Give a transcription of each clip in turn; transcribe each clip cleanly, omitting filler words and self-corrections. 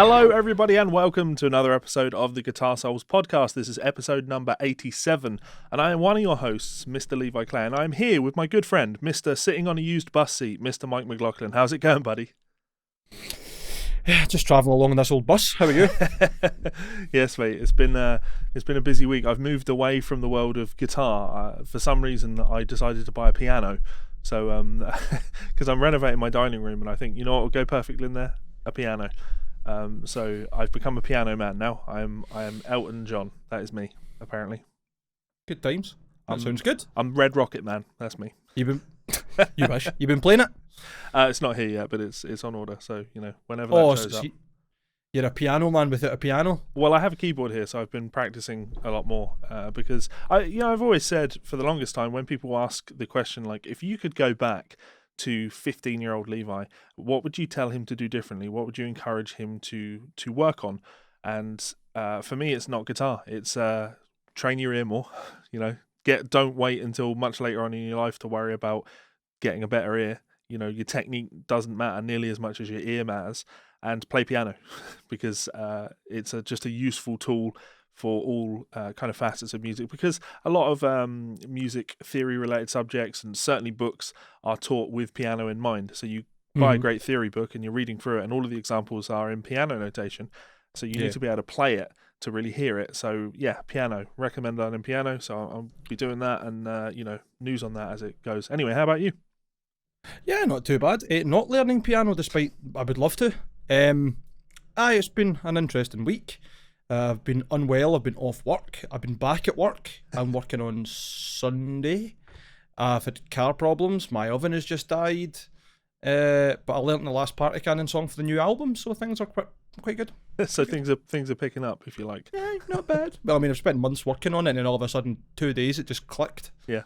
Hello, everybody, and welcome to another episode of the Guitar Souls podcast. This is episode number 87, and I am one of your hosts, Mr. Levi Clay, and I am here with my good friend, Mr. Sitting on a Used Bus Seat, Mr. Mike McLaughlin. How's it going, buddy? Yeah, just travelling along in this old bus. How are you? Yes, mate. It's been a busy week. I've moved away from the world of guitar. For some reason, I decided to buy a piano. So, because I'm renovating my dining room, and I think, you know what would go perfectly in there? A piano. So I've become a piano man now. I am Elton John. That is me, apparently. Good times. That sounds good. I'm Red Rocket Man. That's me. You wish. You've been playing it? It's not here yet, but it's on order. So, you know, whenever that shows up. You're a piano man without a piano? Well, I have a keyboard here, so I've been practicing a lot more because I've always said for the longest time when people ask the question, like, if you could go back to 15-year-old Levi, what would you tell him to do differently? What would you encourage him to work on? And for me, it's not guitar. It's train your ear more. You know, don't wait until much later on in your life to worry about getting a better ear. You know, your technique doesn't matter nearly as much as your ear matters. And play piano because it's just a useful tool for all kind of facets of music, because a lot of music theory related subjects and certainly books are taught with piano in mind. So you buy a great theory book and you're reading through it, and all of the examples are in piano notation. So you need to be able to play it to really hear it. So yeah, piano. Recommend learning piano. So I'll be doing that, and news on that as it goes. Anyway, how about you? Yeah, not too bad. Not learning piano, despite I would love to. It's been an interesting week. I've been unwell. I've been off work. I've been back at work. I'm working on Sunday. I've had car problems. My oven has just died. But I learnt the last Party Cannon song for the new album, so things are quite good. So things are picking up, if you like. Yeah, not bad. Well, I mean, I've spent months working on it, and then all of a sudden, 2 days, it just clicked. Yeah,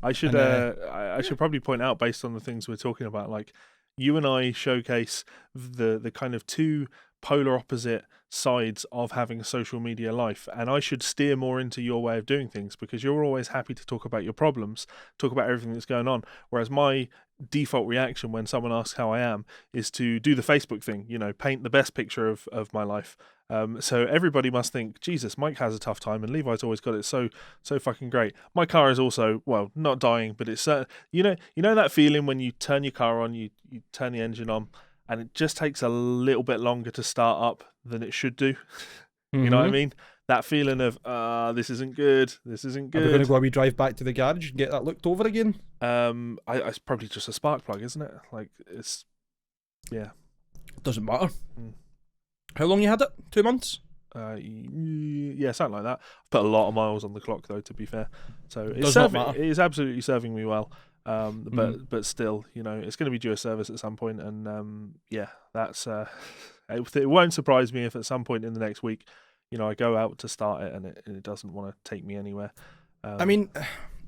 I should I should probably point out, based on the things we're talking about, like, you and I showcase the kind of two polar opposite sides of having a social media life, and I should steer more into your way of doing things, because you're always happy to talk about your problems, talk about everything that's going on, whereas my default reaction when someone asks how I am is to do the Facebook thing, you know, paint the best picture of my life. So everybody must think, Jesus, Mike has a tough time, and Levi's always got it so fucking great. My car is also, well, not dying, but it's you know that feeling when you turn your car on, you turn the engine on, and it just takes a little bit longer to start up than it should do. You know what I mean? That feeling of this isn't good. This isn't good. Are we going to go a wee drive back to the garage and get that looked over again? It's probably just a spark plug, isn't it? Like, it's, yeah. Doesn't matter. How long you had it? 2 months? Yeah, something like that. I've put a lot of miles on the clock, though, to be fair. So it is absolutely serving me well. But still, you know, it's going to be due a service at some point, and that's it won't surprise me if at some point in the next week, you know, I go out to start it and it doesn't want to take me anywhere. I mean,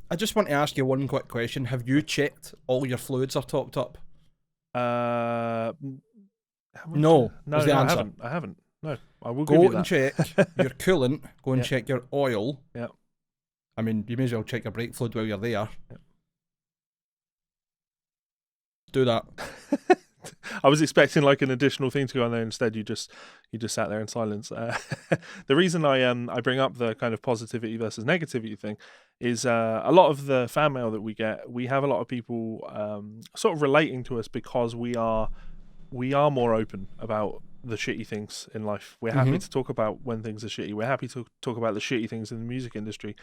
I just want to ask you one quick question. Have you checked all your fluids are topped up? No, I haven't. No, I will go give you that. And check your coolant. Go and check your oil. Yeah. I mean, you may as well check your brake fluid while you're there. Yep. Do that. I was expecting like an additional thing to go on there. Instead, you just sat there in silence. The reason I bring up the kind of positivity versus negativity thing is a lot of the fan mail that we get. We have a lot of people sort of relating to us because we are more open about the shitty things in life. We're happy to talk about when things are shitty. We're happy to talk about the shitty things in the music industry,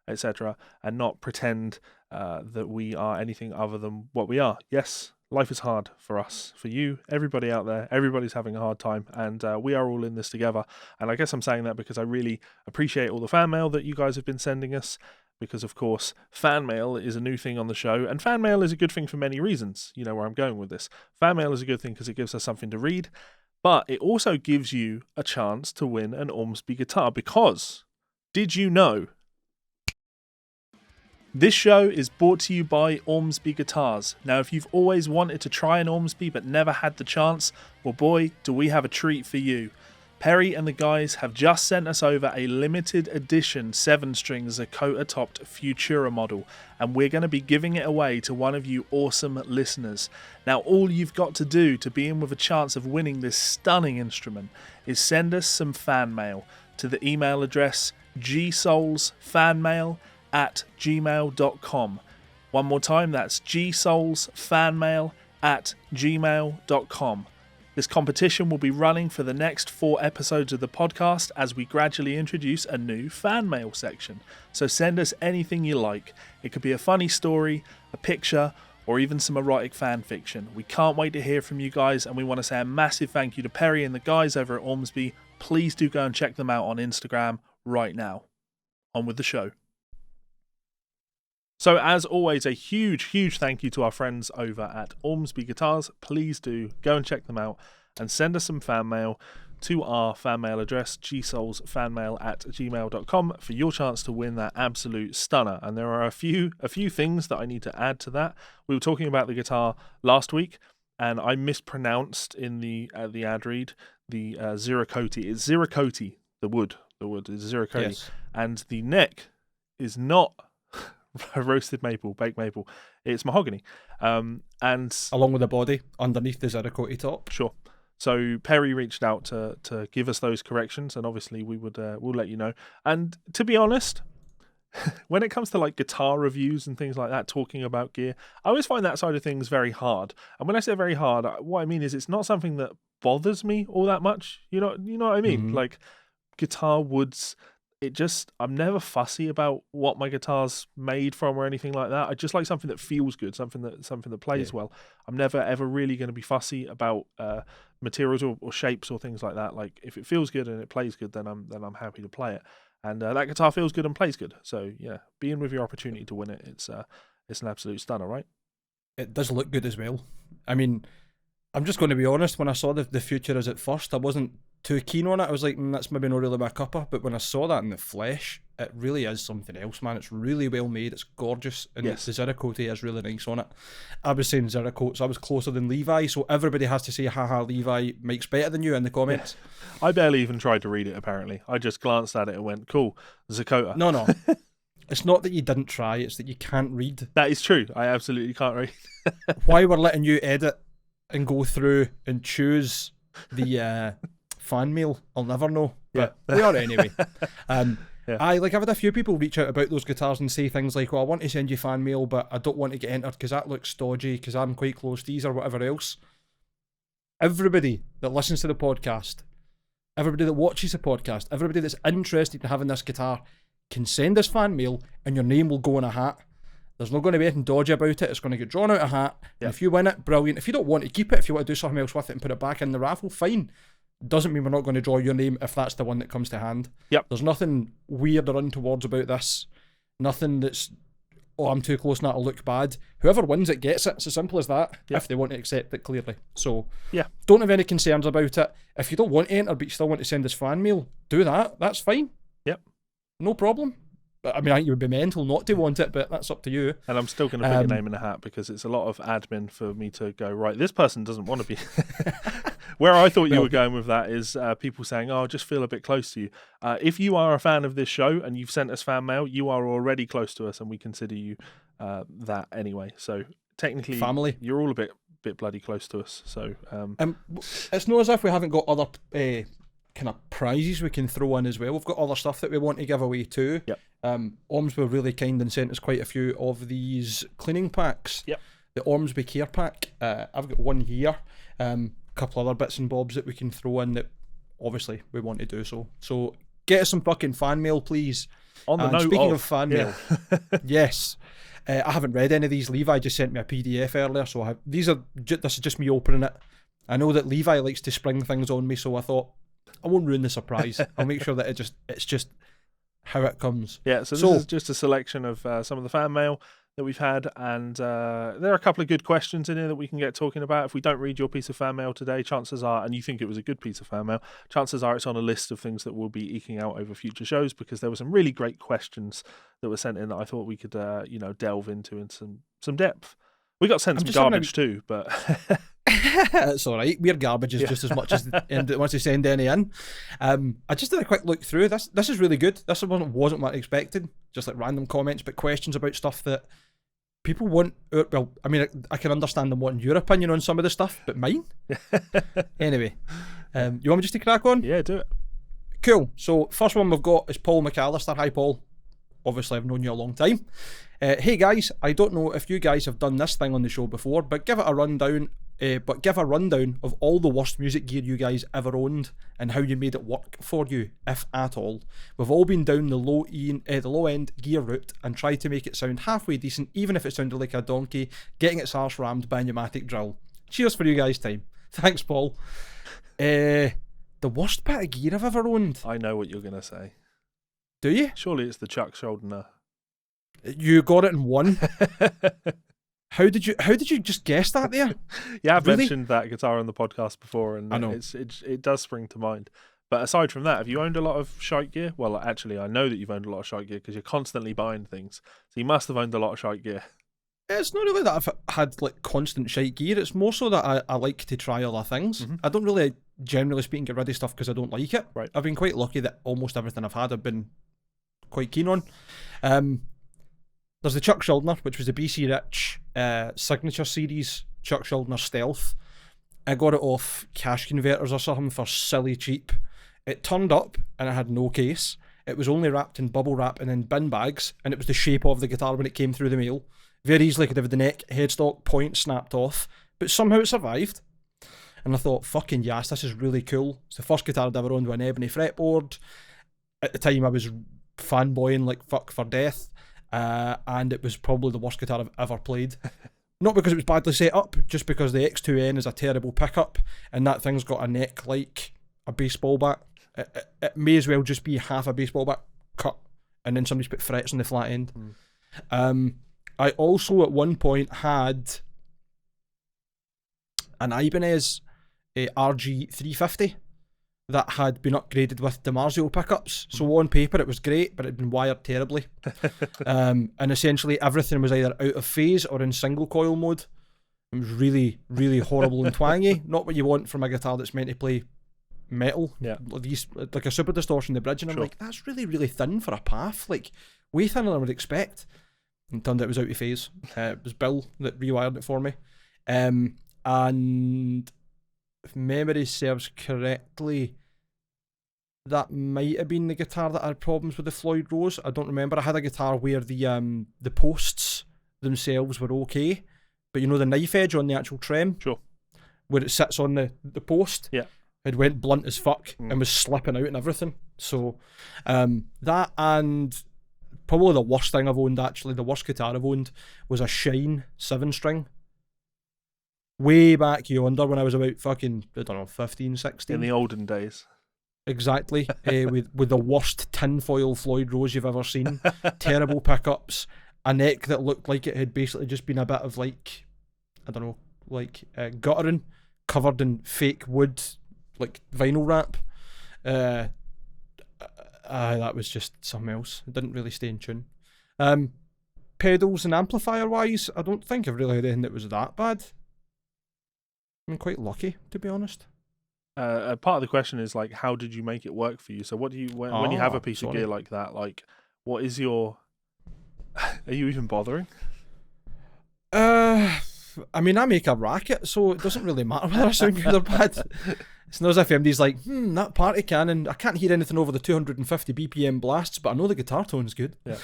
etc., and not pretend that we are anything other than what we are. Yes, life is hard for us, for you, everybody out there. Everybody's having a hard time, and we are all in this together. And I guess I'm saying that because I really appreciate all the fan mail that you guys have been sending us, because, of course, fan mail is a new thing on the show, and fan mail is a good thing for many reasons. You know where I'm going with this. Fan mail is a good thing because it gives us something to read, but it also gives you a chance to win an Ormsby guitar, because, did you know, this show is brought to you by Ormsby Guitars. Now, if you've always wanted to try an Ormsby but never had the chance, well, boy, do we have a treat for you. Perry and the guys have just sent us over a limited edition 7-string Zakota topped Futura model, and we're going to be giving it away to one of you awesome listeners. Now, all you've got to do to be in with a chance of winning this stunning instrument is send us some fan mail to the email address GsolesFanMail@gmail.com. One more time, that's GsolesFanMail@gmail.com. This competition will be running for the next 4 episodes of the podcast as we gradually introduce a new fan mail section. So send us anything you like. It could be a funny story, a picture, or even some erotic fan fiction. We can't wait to hear from you guys, and we want to say a massive thank you to Perry and the guys over at Ormsby. Please do go and check them out on Instagram right now. On with the show. So as always, a huge thank you to our friends over at Ormsby Guitars. Please do go and check them out and send us some fan mail to our fan mail address, GsolesFanMail@gmail.com, for your chance to win that absolute stunner. And there are a few things that I need to add to that. We were talking about the guitar last week, and I mispronounced in the ad read the Ziricoti. It's Ziricoti, the wood is Ziricoti, yes. And the neck is not roasted maple, baked maple. It's mahogany, and along with the body underneath the Ziricoti top. Sure. So Perry reached out to give us those corrections, and obviously we'll let you know. And to be honest, when it comes to like guitar reviews and things like that, talking about gear, I always find that side of things very hard. And when I say very hard, what I mean is it's not something that bothers me all that much. You know what I mean? Mm-hmm. Like guitar woods. I'm never fussy about what my guitar's made from or anything like that. I just like something that feels good, something that plays well. I'm never ever really going to be fussy about materials or shapes or things like that. Like if it feels good and it plays good, then I'm happy to play it. And that guitar feels good and plays good. So yeah, being with your opportunity to win it, it's an absolute stunner, right? It does look good as well. I mean, I'm just going to be honest. When I saw the Futuras at first, I wasn't too keen on it. I was like, that's maybe not really my cuppa. But when I saw that in the flesh, it really is something else, man. It's really well made. It's gorgeous, and yes. The Ziricoti is really nice on it. I was saying Ziricotes. I was closer than Levi, so everybody has to say, haha, Levi makes better than you in the comments. Yeah. I barely even tried to read it. Apparently, I just glanced at it and went, cool, Zakota. No. It's not that you didn't try. It's that you can't read. That is true. I absolutely can't read. Why we're letting you edit and go through and choose the fan mail, I'll never know, but we are anyway. I've had a few people reach out about those guitars and say things like, well, I want to send you fan mail, but I don't want to get entered because that looks stodgy, because I'm quite close to these or whatever else. Everybody that listens to the podcast, everybody that watches the podcast, everybody that's interested in having this guitar can send us fan mail, and your name will go in a hat. There's not going to be anything dodgy about it. It's going to get drawn out a hat. Yep. And if you win it, brilliant. If you don't want to keep it, if you want to do something else with it and put it back in the raffle, fine. Doesn't mean we're not going to draw your name if that's the one that comes to hand. Yep. There's nothing weird or untowards about this. Nothing that's, I'm too close now, it'll look bad. Whoever wins it gets it. It's as simple as that, if they want to accept it clearly. So, don't have any concerns about it. If you don't want to enter but you still want to send us fan mail, do that. That's fine. Yep. No problem. I mean, I think you would be mental not to want it, but that's up to you. And I'm still going to put your name in a hat because it's a lot of admin for me to go, right, this person doesn't want to be... Where I thought you were going with that is people saying, I just feel a bit close to you. If you are a fan of this show and you've sent us fan mail, you are already close to us and we consider you that anyway. So technically, family. You're all a bit bloody close to us. So it's not as if we haven't got other... kind of prizes we can throw in as well. We've got other stuff that we want to give away too. Yep. Ormsby were really kind and sent us quite a few of these cleaning packs. Yep. The Ormsby Care Pack. I've got one here. Couple other bits and bobs that we can throw in that obviously we want to do so. So get us some fucking fan mail, please. On the note speaking of fan mail, yes. I haven't read any of these. Levi just sent me a PDF earlier, so this is just me opening it. I know that Levi likes to spring things on me, so I thought I won't ruin the surprise. I'll make sure that it's just how it comes. Yeah, so this is just a selection of some of the fan mail that we've had, and there are a couple of good questions in here that we can get talking about. If we don't read your piece of fan mail today, chances are, and you think it was a good piece of fan mail, chances are it's on a list of things that we'll be eking out over future shows, because there were some really great questions that were sent in that I thought we could delve into in some depth. We got sent some garbage too, but It's all right. We're garbages just as much as once they send any in. I just did a quick look through this. This is really good. This wasn't what I expected. Just like random comments, but questions about stuff that people want. Well, I mean, I can understand them wanting your opinion on some of the stuff, but mine. Anyway, you want me just to crack on? Yeah, do it. Cool. So first one we've got is Paul McAllister. Hi, Paul. Obviously, I've known you a long time. Hey guys, I don't know if you guys have done this thing on the show before, but give a rundown of all the worst music gear you guys ever owned and how you made it work for you, if at all. We've all been down the low end gear route and tried to make it sound halfway decent, even if it sounded like a donkey getting its arse rammed by a pneumatic drill. Cheers for you guys' time. Thanks, Paul. The worst bit of gear I've ever owned. I know what you're gonna say. Do you? Surely it's the Chuck Schuldiner. You got it in one. How did you just guess that there? Yeah, I've Really? mentioned that guitar on the podcast before, and I know. it does spring to mind. But aside from that, have you owned a lot of shite gear? Well, actually, I know that you've owned a lot of shite gear because you're constantly buying things. So you must have owned a lot of shite gear. It's not really that I've had like constant shite gear. It's more so that I like to try other things. Mm-hmm. I don't really, generally speaking, get rid of stuff because I don't like it. Right. I've been quite lucky that almost everything I've had I've been quite keen on. There's the Chuck Schuldiner, which was the BC Rich Signature Series Chuck Schuldiner Stealth. I got it off cash converters or something for silly cheap. It turned up and it had no case. It was only wrapped in bubble wrap and in bin bags, and it was the shape of the guitar when it came through the mail. Very easily could have the neck, headstock, point snapped off, but somehow it survived. And I thought, fucking yes, this is really cool. It's the first guitar I'd ever owned with an ebony fretboard. At the time I was fanboying like fuck for death. And it was probably the worst guitar I've ever played. Not because it was badly set up, just because the X2N is a terrible pickup, and that thing's got a neck like a baseball bat. It may as well just be half a baseball bat cut, and then somebody's put frets on the flat end. I also at one point had an Ibanez RG350 that had been upgraded with DiMarzio pickups. So on paper it was great, but it had been wired terribly. And essentially everything was either out of phase or in single coil mode. It was really, really horrible and twangy. Not what you want from a guitar that's meant to play metal. Yeah. Like a super distortion in the bridge, and I'm like, that's really, really thin for a path. Like, way thinner than I would expect. And turned out it was out of phase. It was Bill that rewired it for me. And if memory serves correctly, that might have been the guitar that had problems with the Floyd Rose. I don't remember. I had a guitar where the posts themselves were okay, but you know the knife edge on the actual trem, Sure. where it sits on the post, Yeah. it went blunt as fuck and was slipping out and everything. So that, and probably the worst thing I've owned, actually, the worst guitar I've owned, was a Shine 7-string. Way back yonder when I was about fucking, I don't know, 15, 16. In the olden days. Exactly. With the worst tinfoil Floyd Rose you've ever seen. Terrible pickups. A neck that looked like it had basically just been a bit of like, I don't know, like guttering, covered in fake wood, like vinyl wrap. That was just something else. It didn't really stay in tune. Pedals and amplifier wise, I don't think I've really had anything that was that bad. I'm quite lucky, to be honest. Part of the question is like, how did you make it work for you? So what do you when you have a piece of gear like that, like, what is your? Are you even bothering? I mean, I make a racket, so it doesn't really matter whether I sound good or bad. It's not as if MD's like, that party cannon, I can't hear anything over the 250 BPM blasts, but I know the guitar tone's good. Yeah.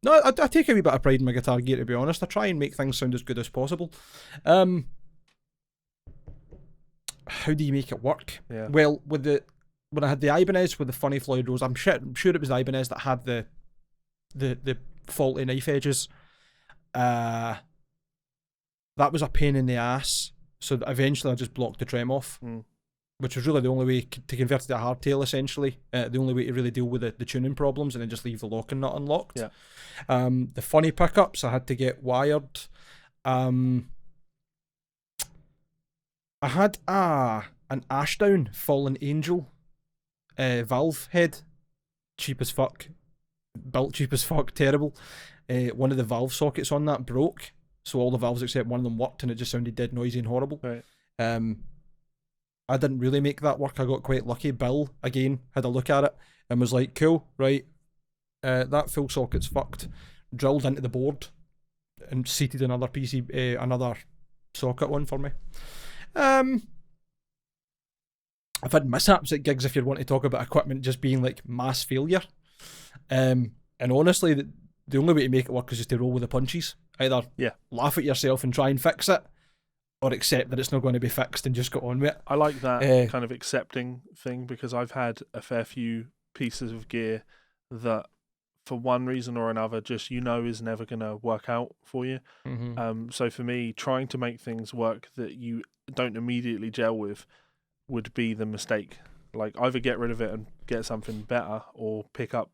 No, I take a wee bit of pride in my guitar gear, to be honest. I try and make things sound as good as possible. How do you make it work? Yeah. Well, when I had the Ibanez with the funny Floyd Rose, I'm sure it was the Ibanez that had the faulty knife edges. That was a pain in the ass. So eventually I just blocked the trem off, which was really the only way to convert it to a hardtail, essentially. The only way to really deal with the tuning problems, and then just leave the locking nut unlocked. Yeah. The funny pickups I had to get wired. I had an Ashdown Fallen Angel valve head. Cheap as fuck. Built cheap as fuck. Terrible. One of the valve sockets on that broke. so all the valves except one of them worked, and it just sounded dead noisy and horrible. Right. I didn't really make that work. I got quite lucky. Bill, again, had a look at it and was like, cool, right, that full socket's fucked. Drilled into the board and seated another another socket one for me. I've had mishaps at gigs, if you want to talk about equipment just being like mass failure. And honestly, the only way to make it work is just to roll with the punches. Either laugh at yourself and try and fix it, or accept that it's not going to be fixed and just go on with it. I like that kind of accepting thing, because I've had a fair few pieces of gear that, for one reason or another, just is never going to work out for you. Mm-hmm. So for me, trying to make things work that you don't immediately gel with would be the mistake. Like, either get rid of it and get something better, or pick up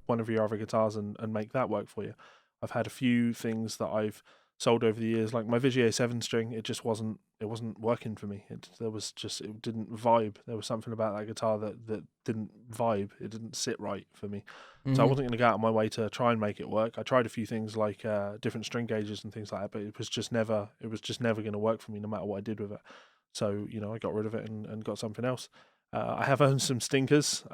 one of your other guitars and make that work for you. I've had a few things that I've sold over the years, like my Vigier 7-string, it wasn't working for me. It didn't vibe. There was something about that guitar that didn't vibe. It didn't sit right for me. Mm-hmm. So I wasn't going to go out of my way to try and make it work. I tried a few things like different string gauges and things like that, but it was just never going to work for me, no matter what I did with it. So, I got rid of it and got something else. I have owned some stinkers.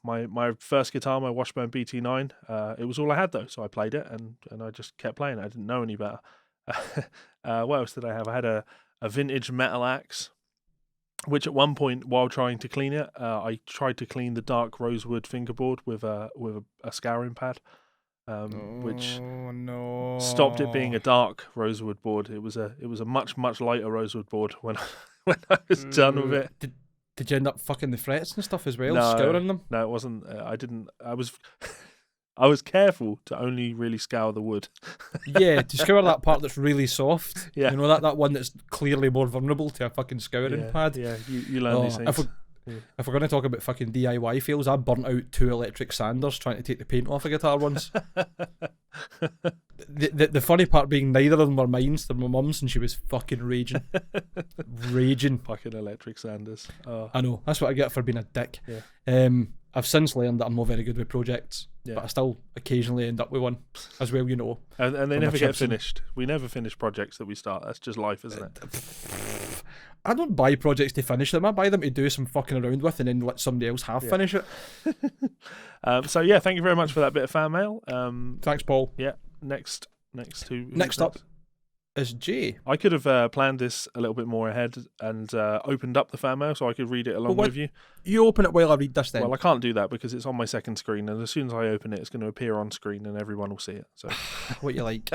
My first guitar, my Washburn BT9, it was all I had though, so I played it and I just kept playing it. I didn't know any better. What else did I have? I had a vintage metal axe, which at one point, while trying to clean it, I tried to clean the dark rosewood fingerboard with a scouring pad, which stopped it being a dark rosewood board. It was a much lighter rosewood board when I was done with it. Did you end up fucking the frets and stuff as well, No, scouring them? No, it wasn't. I didn't. I was careful to only really scour the wood. Yeah, to scour that part that's really soft. Yeah. That one that's clearly more vulnerable to a fucking scouring pad. Yeah, you learn these things. If we're going to talk about fucking DIY fails, I burnt out 2 electric sanders trying to take the paint off a guitar once. The funny part being, neither of them were mine. They're my mum's, and she was fucking raging. Fucking electric sanders. Oh. I know, that's what I get for being a dick. Yeah. I've since learned that I'm not very good with projects, but I still occasionally end up with one as well, And they never get finished. We never finish projects that we start. That's just life, isn't it? I don't buy projects to finish them. I buy them to do some fucking around with and then let somebody else finish it. So yeah, thank you very much for that bit of fan mail. Thanks, Paul. Yeah. Next up is Jay. I could have planned this a little bit more ahead and opened up the fan mail so I could read it along with you. You open it while I read this then. Well, I can't do that because it's on my second screen, and as soon as I open it, it's going to appear on screen and everyone will see it. So, what you like.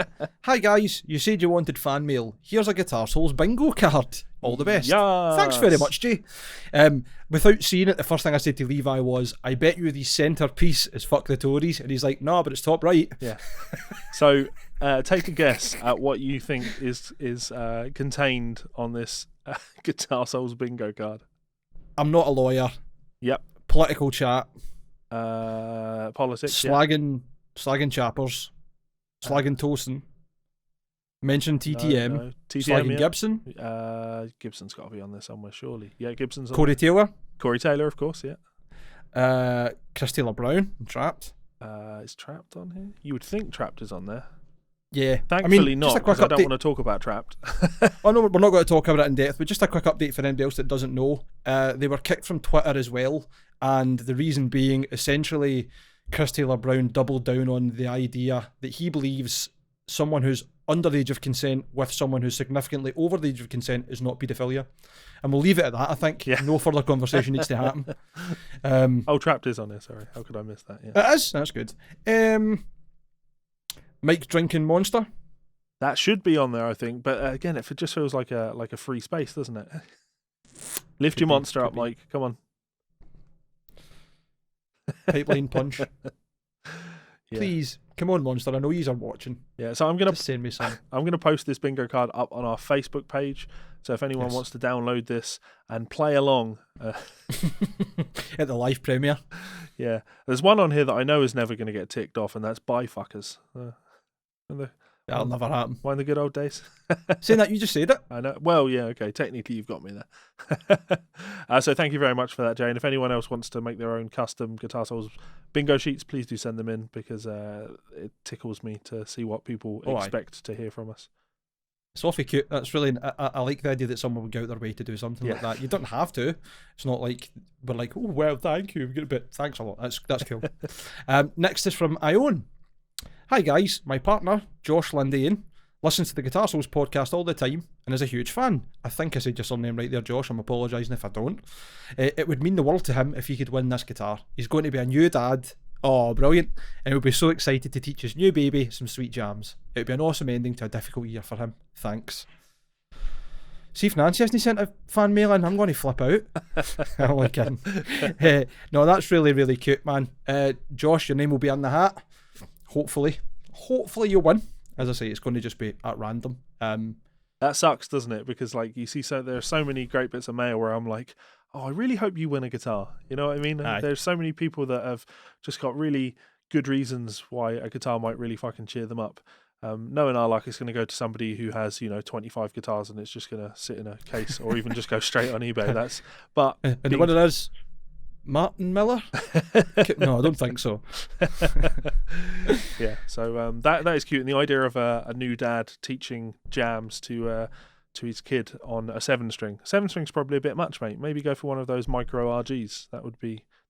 Hi guys, you said you wanted fan mail. Here's a Guitar Souls bingo card. All the best. Yes. Thanks very much, Jay. Without seeing it, the first thing I said to Levi was, I bet you the centrepiece is Fuck the Tories. And he's like, no, but it's top right. Yeah. So take a guess at what you think is contained on this Guitar Souls bingo card. I'm not a lawyer. Yep. Political chat. Politics. Slagging chappers. Slagging Toastin. Mention TTM. No. TTM, Slagging Gibson. Gibson's got to be on there somewhere, surely. Yeah, Gibson's on Corey Taylor. Corey Taylor, of course, yeah. Chris Taylor Brown. Trapped. Is Trapped on here? You would think Trapped is on there. Yeah. Thankfully not, because I don't want to talk about Trapped. Oh no, we're not going to talk about it in depth, but just a quick update for anybody else that doesn't know. They were kicked from Twitter as well, and the reason being, essentially, Chris Taylor Brown doubled down on the idea that he believes someone who's under the age of consent with someone who's significantly over the age of consent is not paedophilia. And we'll leave it at that, I think. Yeah. No further conversation needs to happen. Trapped is on there, sorry. How could I miss that? Yeah. It is, that's good. Mike Drinking Monster. That should be on there, I think. But again, it just feels like a free space, doesn't it? Lift your monster up, Mike. Come on. Pipeline punch. Yeah. Please, come on, Monster. I know you are watching. Yeah, so I'm gonna send me some. I'm gonna post this bingo card up on our Facebook page. So if anyone wants to download this and play along at the live premiere, yeah, there's one on here that I know is never going to get ticked off, and that's Bye Fuckers. That'll never happen. Why in the good old days? Saying that, you just said it. I know. Well, yeah, okay. Technically, you've got me there. So thank you very much for that, Jay. And if anyone else wants to make their own custom Guitar Souls bingo sheets, please do send them in, because it tickles me to see what people expect to hear from us. It's awfully cute. That's really. I like the idea that someone would go out their way to do something like that. You don't have to. It's not like we're like, oh well, thank you. Thanks a lot. That's cool. Next is from Ione. Hi guys, my partner Josh Landane listens to the Guitar Souls podcast all the time and is a huge fan. I think I said your surname right there, Josh. I'm apologising if I don't. It would mean the world to him if he could win this guitar. He's going to be a new dad. Oh, brilliant. And he'll be so excited to teach his new baby some sweet jams. It would be an awesome ending to a difficult year for him. Thanks. See if Nancy hasn't sent a fan mail in, I'm going to flip out. I'm only kidding. No, that's really, really cute, man. Josh, your name will be on the hat. Hopefully you'll win. As I say, it's going to just be at random. That sucks, doesn't it? Because like you see, there are so many great bits of mail where I'm like, oh, I really hope you win a guitar. You know what I mean? There's so many people that have just got really good reasons why a guitar might really fucking cheer them up. Knowing our luck, it's going to go to somebody who has 25 guitars and it's just going to sit in a case, or even just go straight on eBay. And the winner is Martin Miller? No, I don't think so. Yeah, so that is cute. And the idea of a new dad teaching jams to his kid on a 7-string. 7-string's probably a bit much, mate. Maybe go for one of those micro RGs.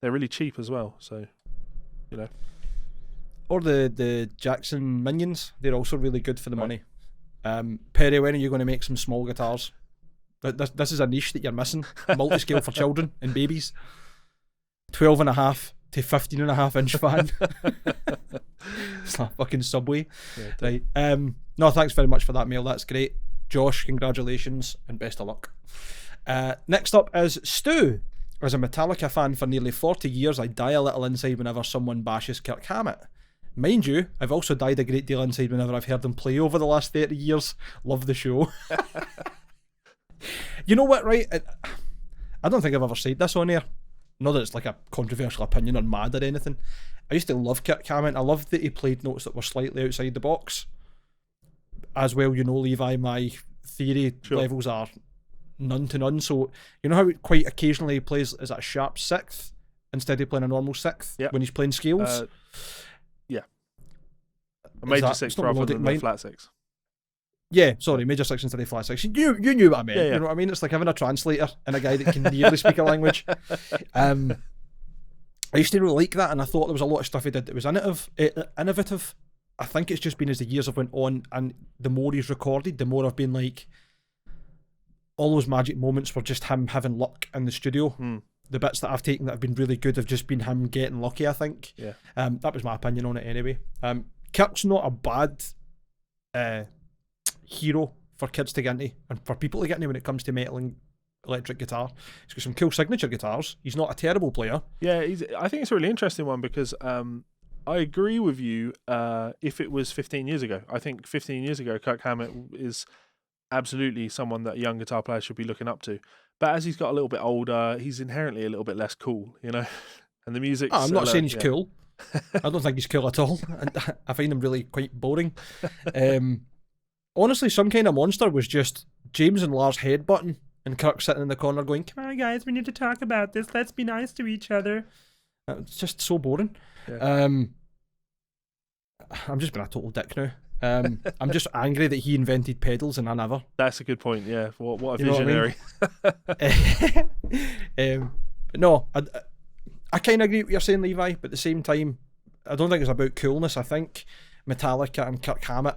They're really cheap as well. So, Or the Jackson Minions. They're also really good for the money. Perry, when are you going to make some small guitars? This is a niche that you're missing. Multi-scale for children and babies. 12.5 to 15.5 inch fan. It's like fucking Subway. Yeah, right. No, thanks very much for that mail. That's great. Josh, congratulations and best of luck. Next up is Stu. As a Metallica fan for nearly 40 years, I die a little inside whenever someone bashes Kirk Hammett. Mind you, I've also died a great deal inside whenever I've heard him play over the last 30 years. Love the show. You know what, right? I don't think I've ever said this on here. Not that it's like a controversial opinion or mad or anything. I used to love Kirk Hammett. I loved that he played notes that were slightly outside the box. As well, Levi, my theory levels are none to none. So, you know how quite occasionally he plays as a sharp 6th instead of playing a normal 6th when he's playing scales? Yeah. A major 6th rather than a flat 6. Yeah, sorry, major 6 instead of flat 6. You knew what I meant. Yeah. You know what I mean? It's like having a translator and a guy that can nearly speak a language. I used to really like that, and I thought there was a lot of stuff he did that was innovative. I think it's just been as the years have went on, and the more he's recorded, the more I've been like, all those magic moments were just him having luck in the studio. The bits that I've taken that have been really good have just been him getting lucky, I think. Yeah. That was my opinion on it anyway. Kirk's not a bad hero for kids to get into and for people to get into when it comes to metal and electric guitar. He's got some cool signature guitars. He's not a terrible player. Yeah, I think it's a really interesting one because I agree with you if it was 15 years ago. I think 15 years ago, Kirk Hammett is absolutely someone that young guitar players should be looking up to. But as he's got a little bit older, he's inherently a little bit less cool, And the music. I'm not saying he's cool. I don't think he's cool at all. I find him really quite boring. Honestly, Some Kind of Monster was just James and Lars headbutting and Kirk sitting in the corner going, "Come on, guys, we need to talk about this. Let's be nice to each other." It's just so boring. Yeah. I'm just being a total dick now. I'm just angry that he invented pedals and I never. That's a good point. Yeah, what a visionary. No, I kind of agree with what you're saying, Levi, but at the same time, I don't think it's about coolness. I think Metallica and Kirk Hammett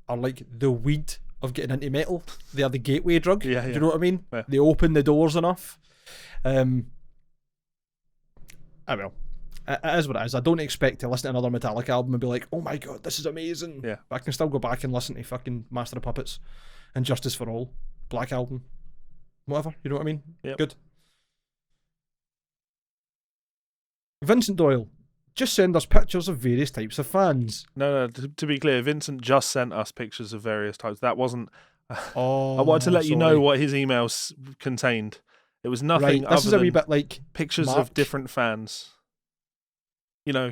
are like the weed of getting into metal. They are the gateway drug. Yeah. Do you know what I mean? Yeah. They open the doors enough. I don't know. It is what it is. I don't expect to listen to another Metallica album and be like, oh my god, this is amazing. Yeah. But I can still go back and listen to fucking Master of Puppets and Justice for All, Black Album, whatever. You know what I mean? Yep. Good. Vincent Doyle, just send us pictures of various types of fans. No, to be clear, Vincent just sent us pictures of various types. That wasn't... I wanted to let you know what his emails contained. It was nothing other this is a wee bit like pictures of different fans.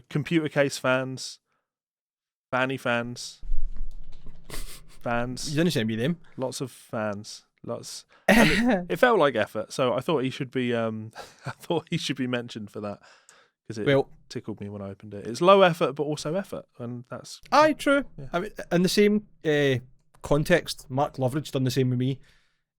Computer case fans, fanny fans. fans. You didn't send me them. Lots of fans. Lots. And it felt like effort, so I thought he should be. I thought he should be mentioned for that because it tickled me when I opened it. It's low effort, but also effort, and that's. Aye, true. Yeah. I mean, in the same context, Mark Loveridge done the same with me.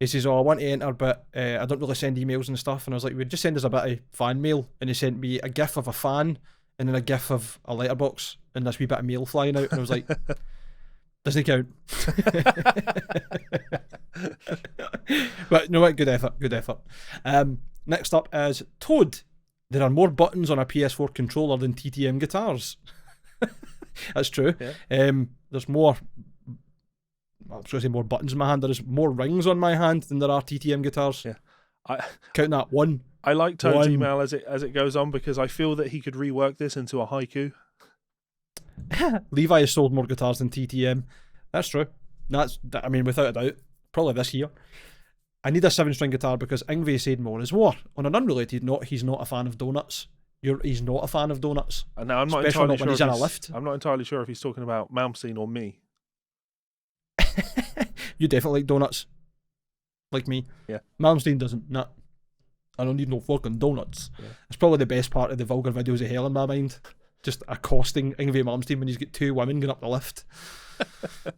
He says, "Oh, I want to enter, but I don't really send emails and stuff." And I was like, "Well, just send us a bit of fan mail." And he sent me a gif of a fan and then a gif of a letterbox and this wee bit of mail flying out. And I was like, doesn't count. But no, what? Good effort. Good effort. Next up is Toad. There are more buttons on a PS4 controller than TTM guitars. That's true. Yeah. There's more. I was going to say more buttons in my hand. There's more rings on my hand than there are TTM guitars. Yeah. Count that one. I like Toad's email as it goes on because I feel that he could rework this into a haiku. Levi has sold more guitars than TTM. That's true. I mean, without a doubt. Probably this year. I need a 7-string guitar because Yngwie said more is war. On an unrelated note, he's not a fan of donuts. He's not a fan of donuts. And now I'm not Especially entirely when he's sure. in a lift. I'm not entirely sure if he's talking about Malmsteen or me. You definitely like donuts. Like me. Yeah. Malmsteen doesn't. Nah. I don't need no fucking donuts. Yeah. It's probably the best part of the vulgar videos of hell in my mind. Just accosting Yngwie Malmsteen when he's got two women going up the lift.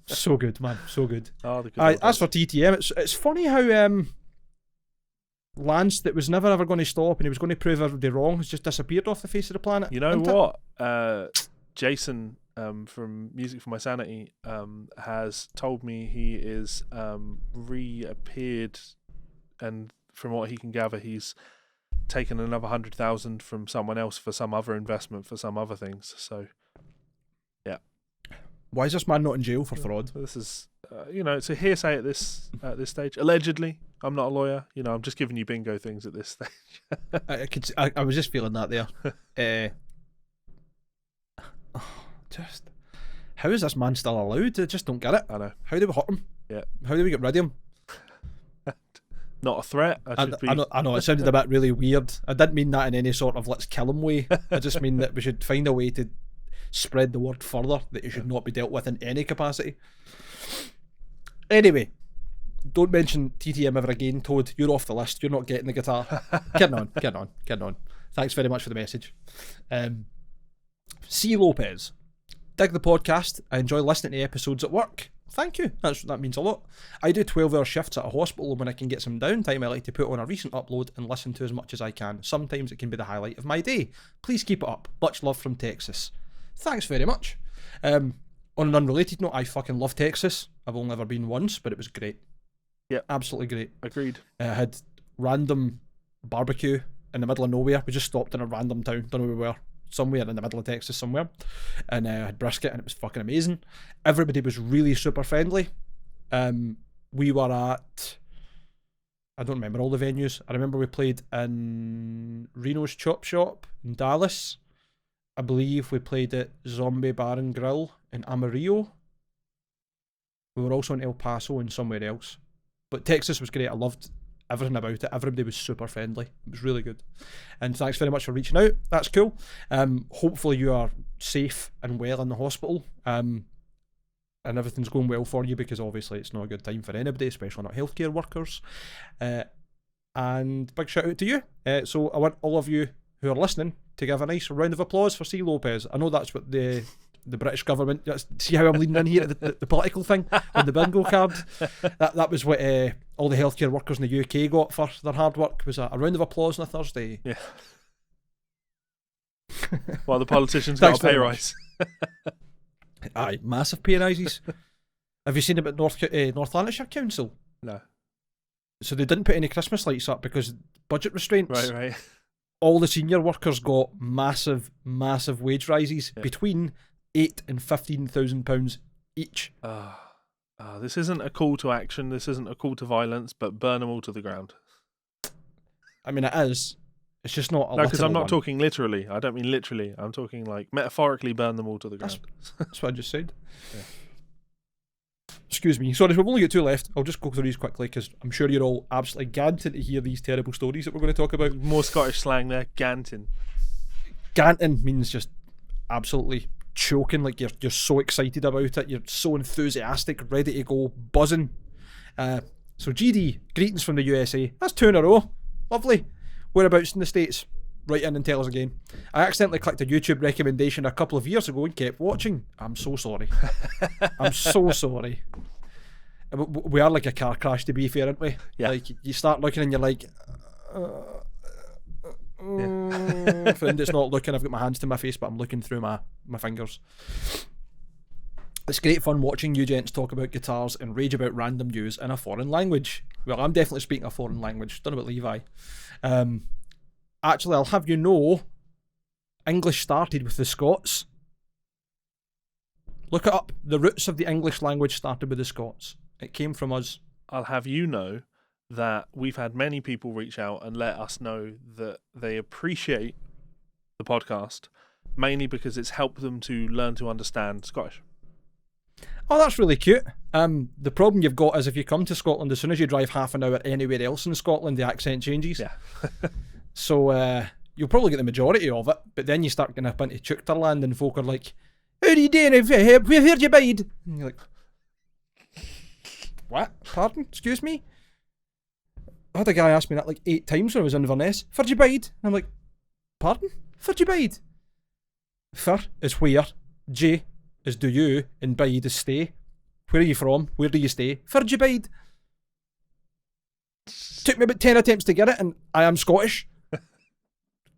So good, man. So good. Oh, the good as for TTM, it's funny how Lance, that was never ever going to stop and he was going to prove everybody wrong, has just disappeared off the face of the planet. You know what? Jason from Music for My Sanity has told me he is reappeared, and from what he can gather, he's taken another 100,000 from someone else for some other investment for some other things. So, yeah. Why is this man not in jail for fraud? This is, it's a hearsay at this stage. Allegedly, I'm not a lawyer. I'm just giving you bingo things at this stage. I was just feeling that there. Just how is this man still allowed? I just don't get it. I know. How do we hurt him? Yeah. How do we get rid of him? Not a threat. I know it sounded a bit really weird. I didn't mean that in any sort of let's kill him way. I just mean that we should find a way to spread the word further that he should not be dealt with in any capacity. Anyway, don't mention TTM ever again, Toad. You're off the list. You're not getting the guitar. Getting on. Thanks very much for the message. C. Lopez. Dig the podcast. I enjoy listening to episodes at work. Thank you. That means a lot. I do 12-hour shifts at a hospital, and when I can get some downtime, I like to put on a recent upload and listen to as much as I can. Sometimes it can be the highlight of my day. Please keep it up. Much love from Texas. Thanks very much. On an unrelated note, I fucking love Texas. I've only ever been once, but it was great. Yeah. Absolutely great. Agreed. I had random barbecue in the middle of nowhere. We just stopped in a random town. Don't know where we were. Somewhere in the middle of Texas somewhere. And I had brisket and it was fucking amazing. Everybody was really super friendly. We were at... I don't remember all the venues. I remember we played in Reno's Chop Shop in Dallas. I believe we played at Zombie Bar and Grill in Amarillo. We were also in El Paso and somewhere else. But Texas was great. I loved everything about it. Everybody was super friendly. It was really good. And thanks very much for reaching out. That's cool. Hopefully you are safe and well in the hospital. And everything's going well for you, because obviously it's not a good time for anybody, especially not healthcare workers. And big shout out to you. So I want all of you who are listening to give a nice round of applause for C. Lopez. I know that's what the British government, see how I'm leading in here, the political thing on the bingo card. That was what all the healthcare workers in the UK got for their hard work, was a round of applause on a Thursday. Yeah. While the politicians got a pay rise. Aye, massive pay rises. Have you seen about North Lanarkshire Council? No. So they didn't put any Christmas lights up because budget restraints. Right. All the senior workers got massive wage rises, between £8,000 and £15,000 each. This isn't a call to action. This isn't a call to violence, but burn them all to the ground. I mean, it is. It's just not a No, because I'm not talking literally. I don't mean literally. I'm talking like metaphorically burn them all to the ground. That's what I just said. Yeah. Excuse me. Sorry, we've only got 2 left. I'll just go through these quickly because I'm sure you're all absolutely ganting to hear these terrible stories that we're going to talk about. More Scottish slang there. Ganting. Ganting means just absolutely choking, like you're so excited about it, you're so enthusiastic, ready to go, buzzing. So GD, greetings from the USA. That's 2 in a row. Lovely. Whereabouts in the States? Write in and tell us again. I accidentally clicked a YouTube recommendation a couple of years ago and kept watching. I'm so sorry. I'm so sorry. We are like a car crash, to be fair, aren't we? Yeah. Like, you start looking and you're like, friend, it's not looking. I've got my hands to my face, but I'm looking through my fingers. It's great fun watching you gents talk about guitars and rage about random news in a foreign language. Well, I'm definitely speaking a foreign language. Don't know about Levi. Actually, I'll have you know, English started with the Scots. Look it up. The roots of the English language started with the Scots. It came from us. I'll have you know that we've had many people reach out and let us know that they appreciate the podcast, mainly because it's helped them to learn to understand Scottish. Oh, that's really cute. The problem you've got is if you come to Scotland, as soon as you drive half an hour anywhere else in Scotland, the accent changes. Yeah. So you'll probably get the majority of it, but then you start getting up into Chukterland and folk are like, how are you doing? We've heard you bide. And you're like, what? Pardon? Excuse me? I had a guy ask me that like 8 times when I was in Inverness. Where'd you bide? And I'm like, pardon? Where'd you bide? Fur is where, J is do you, and bide is stay. Where are you from? Where do you stay? Where'd you bide? Took me about 10 attempts to get it, and I am Scottish.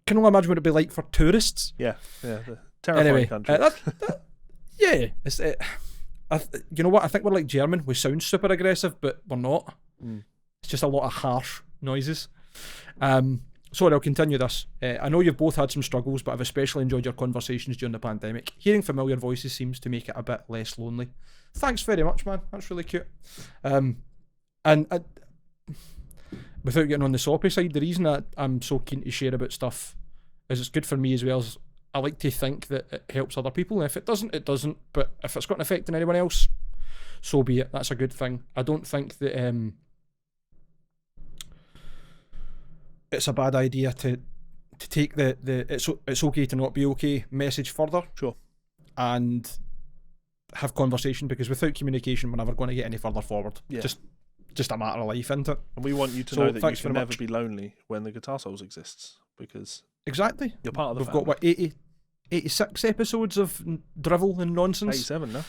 Can only imagine what it'd be like for tourists. Yeah. The terrifying country. Yeah. You know what? I think we're like German. We sound super aggressive, but we're not. It's just a lot of harsh noises. Sorry, I'll continue this. I know you've both had some struggles, but I've especially enjoyed your conversations during the pandemic. Hearing familiar voices seems to make it a bit less lonely. Thanks very much, man. That's really cute. And without getting on the soppy side, the reason that I'm so keen to share about stuff is it's good for me as well as I like to think that it helps other people. And if it doesn't, it doesn't. But if it's got an effect on anyone else, so be it. That's a good thing. I don't think that it's a bad idea to take the it's okay to not be okay message further. Sure. And have conversation, because without communication we're never going to get any further forward. Yeah. Just a matter of life, isn't it? And we want you to know that you can never be lonely when the Guitar Souls exists, because exactly, you're part of the We've family. got what 86 episodes of drivel and nonsense. 87 now.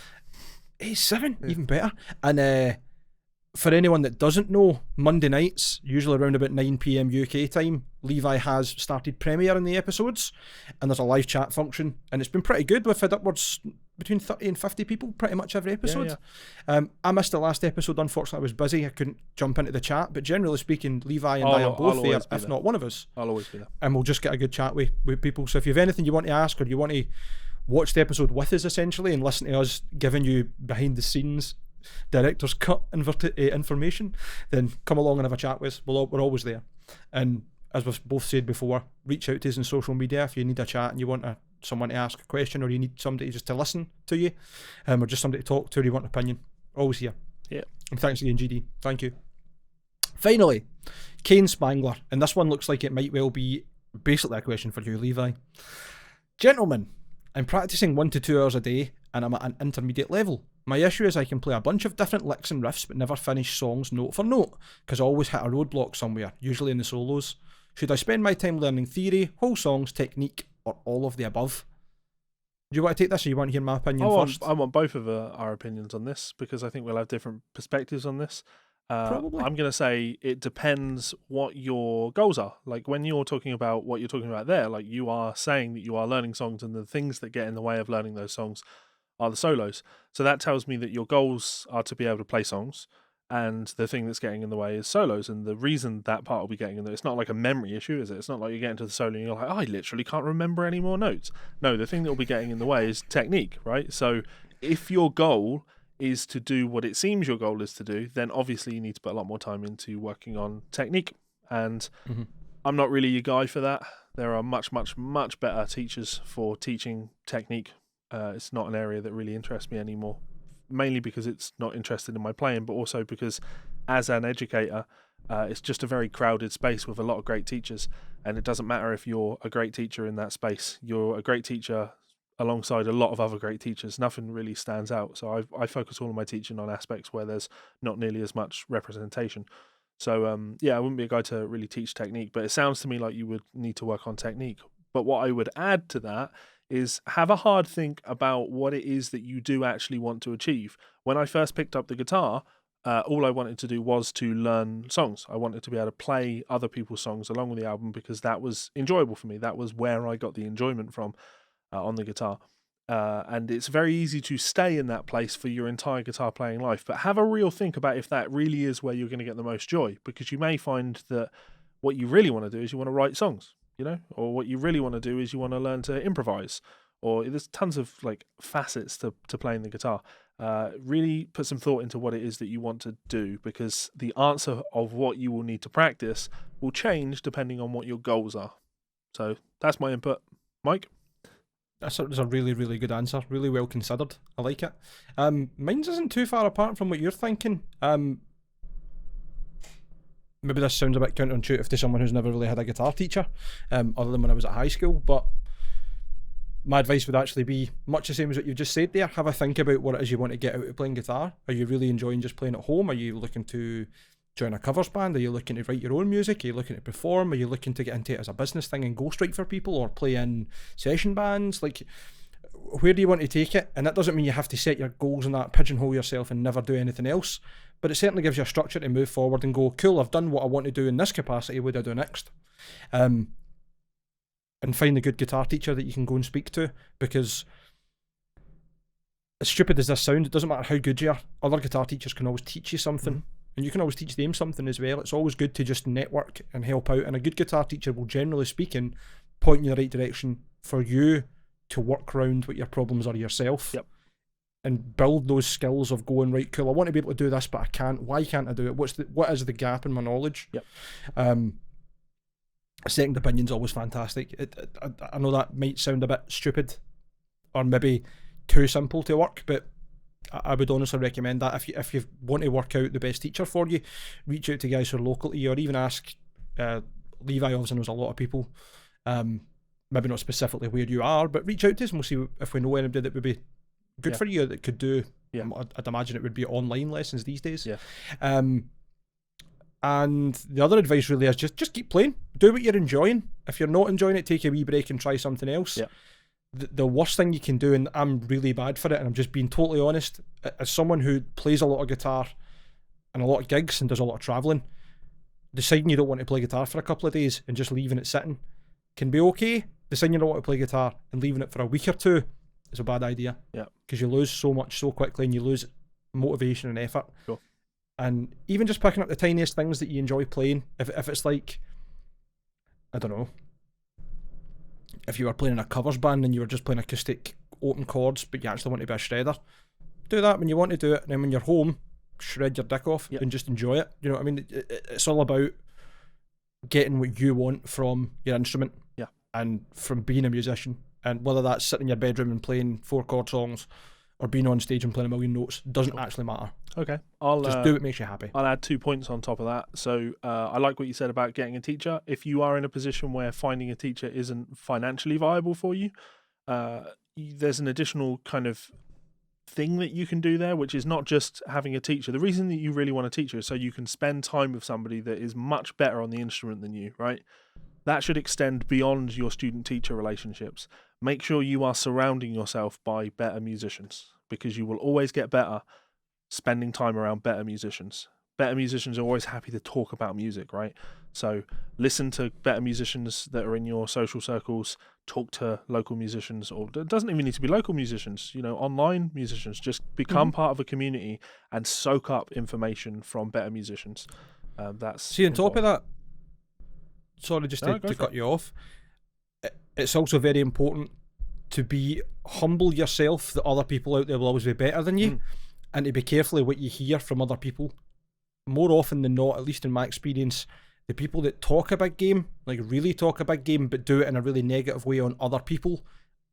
87, yeah. Even better. And for anyone that doesn't know, Monday nights, usually around about 9 PM UK time, Levi has started premiering the episodes, and there's a live chat function, and it's been pretty good. We've had upwards between 30 and 50 people pretty much every episode. Yeah. I missed the last episode, unfortunately. I was busy, I couldn't jump into the chat, but generally speaking, Levi and I are both there, if not one of us. I'll always be there. And we'll just get a good chat with people. So if you have anything you want to ask, or you want to watch the episode with us essentially and listen to us giving you behind the scenes director's cut information, then come along and have a chat with us. We're always there. And as we've both said before, reach out to us on social media if you need a chat and you want someone to ask a question, or you need somebody just to listen to you, or just somebody to talk to, or you want an opinion. Always here. Yeah. And thanks again, GD. Thank you. Finally, Kane Spangler, and this one looks like it might well be basically a question for you, Levi. Gentlemen, I'm practicing 1 to 2 hours a day, and I'm at an intermediate level. My issue is I can play a bunch of different licks and riffs, but never finish songs note for note, because I always hit a roadblock somewhere, usually in the solos. Should I spend my time learning theory, whole songs, technique, or all of the above? Do you want to take this, or you want to hear my opinion first? I want both of our opinions on this, because I think we'll have different perspectives on this. Probably. I'm going to say it depends what your goals are. Like when you're talking about what you're talking about there, like you are saying that you are learning songs, and the things that get in the way of learning those songs are the solos. So that tells me that your goals are to be able to play songs, and the thing that's getting in the way is solos. And the reason that part will be getting in there, it's not like a memory issue, is it? It's not like you get into the solo and you're like, I literally can't remember any more notes. No, the thing that will be getting in the way is technique, right? So if your goal is to do what it seems your goal is to do, then obviously you need to put a lot more time into working on technique. And I'm not really your guy for that. There are much, much, much better teachers for teaching technique. It's not an area that really interests me anymore, mainly because it's not interested in my playing, but also because as an educator, it's just a very crowded space with a lot of great teachers, and it doesn't matter if you're a great teacher in that space. You're a great teacher alongside a lot of other great teachers. Nothing really stands out. So I focus all of my teaching on aspects where there's not nearly as much representation. So yeah, I wouldn't be a guy to really teach technique, but it sounds to me like you would need to work on technique. But what I would add to that is have a hard think about what it is that you do actually want to achieve. When I first picked up the guitar, all I wanted to do was to learn songs. I wanted to be able to play other people's songs along with the album because that was enjoyable for me. That was where I got the enjoyment from on the guitar. And it's very easy to stay in that place for your entire guitar playing life. But have a real think about if that really is where you're going to get the most joy, because you may find that what you really want to do is you want to write songs, or what you really want to do is you want to learn to improvise, or there's tons of like facets to playing the guitar. Really put some thought into what it is that you want to do, because the answer of what you will need to practice will change depending on what your goals are. So that's my input. Mike? That's a really, really good answer. Really well considered. I like it. Mine's isn't too far apart from what you're thinking. Maybe this sounds a bit counterintuitive to someone who's never really had a guitar teacher, other than when I was at high school, but my advice would actually be much the same as what you just said there. Have a think about what it is you want to get out of playing guitar. Are you really enjoying just playing at home? Are you looking to join a covers band? Are you looking to write your own music? Are you looking to perform? Are you looking to get into it as a business thing and ghostwrite for people or play in session bands? Like, where do you want to take it? And that doesn't mean you have to set your goals and that, pigeonhole yourself and never do anything else. But it certainly gives you a structure to move forward and go, cool, I've done what I want to do in this capacity. What do I do next? And find a good guitar teacher that you can go and speak to, because as stupid as this sounds, it doesn't matter how good you are. Other guitar teachers can always teach you something. And you can always teach them something as well. It's always good to just network and help out. And a good guitar teacher will, generally speaking, point you in the right direction for you to work around what your problems are yourself. Yep. And build those skills of going, right, cool, I want to be able to do this, but I can't. Why can't I do it? What is the gap in my knowledge? Yep. A second opinion's always fantastic. I know that might sound a bit stupid or maybe too simple to work, but I would honestly recommend that. If you want to work out the best teacher for you, reach out to guys who are local to you, or even ask. Levi obviously knows a lot of people, maybe not specifically where you are, but reach out to us and we'll see if we know anybody that would be good for you, that could do. Yeah. I'd imagine it would be online lessons these days. Yeah. And the other advice really is just keep playing. Do what you're enjoying. If you're not enjoying it, take a wee break and try something else. Yeah. The worst thing you can do, and I'm really bad for it, and I'm just being totally honest, as someone who plays a lot of guitar and a lot of gigs and does a lot of travelling, deciding you don't want to play guitar for a couple of days and just leaving it sitting can be okay. Deciding you don't want to play guitar and leaving it for a week or two is a bad idea. Yeah. Because you lose so much so quickly and you lose motivation and effort. Cool. And even just picking up the tiniest things that you enjoy playing, if it's like, I don't know, if you were playing in a covers band and you were just playing acoustic open chords, but you actually want to be a shredder, do that when you want to do it, and then when you're home, shred your dick off and just enjoy it. You know what I mean? It's all about getting what you want from your instrument and from being a musician. And whether that's sitting in your bedroom and playing 4-chord songs or being on stage and playing a million notes doesn't actually matter. Okay. Just do what makes you happy. I'll add 2 points on top of that. So I like what you said about getting a teacher. If you are in a position where finding a teacher isn't financially viable for you, there's an additional kind of thing that you can do there, which is not just having a teacher. The reason that you really want a teacher is so you can spend time with somebody that is much better on the instrument than you, right? That should extend beyond your student-teacher relationships. Make sure you are surrounding yourself by better musicians, because you will always get better spending time around better musicians. Better musicians are always happy to talk about music, right? So listen to better musicians that are in your social circles, talk to local musicians, or it doesn't even need to be local musicians, online musicians. Just become part of a community and soak up information from better musicians. That's See, on top of that, sorry, just to cut you off, it's also very important to be humble yourself that other people out there will always be better than you, and to be careful of what you hear from other people. More often than not, at least in my experience, the people that talk a big game, like really talk a big game, but do it in a really negative way on other people,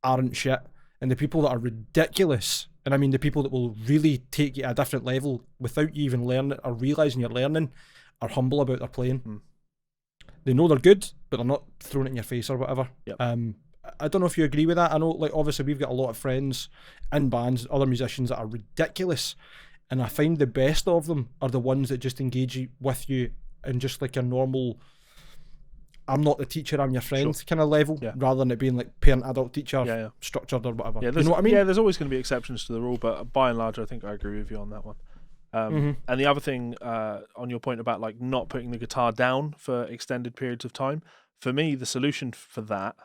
aren't shit. And the people that are ridiculous, and I mean the people that will really take you to a different level without you even learning or realising you're learning, are humble about their playing. They know they're good, but they're not throwing it in your face or whatever. Yep. I don't know if you agree with that. I know, like, obviously we've got a lot of friends in bands, other musicians that are ridiculous, and I find the best of them are the ones that just engage with you in just like a normal, I'm not the teacher, I'm your friend kind of level, rather than it being like parent-adult teacher structured or whatever. You know what I mean? Yeah, there's always going to be exceptions to the rule, but by and large, I think I agree with you on that one. And the other thing, on your point about like not putting the guitar down for extended periods of time, for me, the solution for that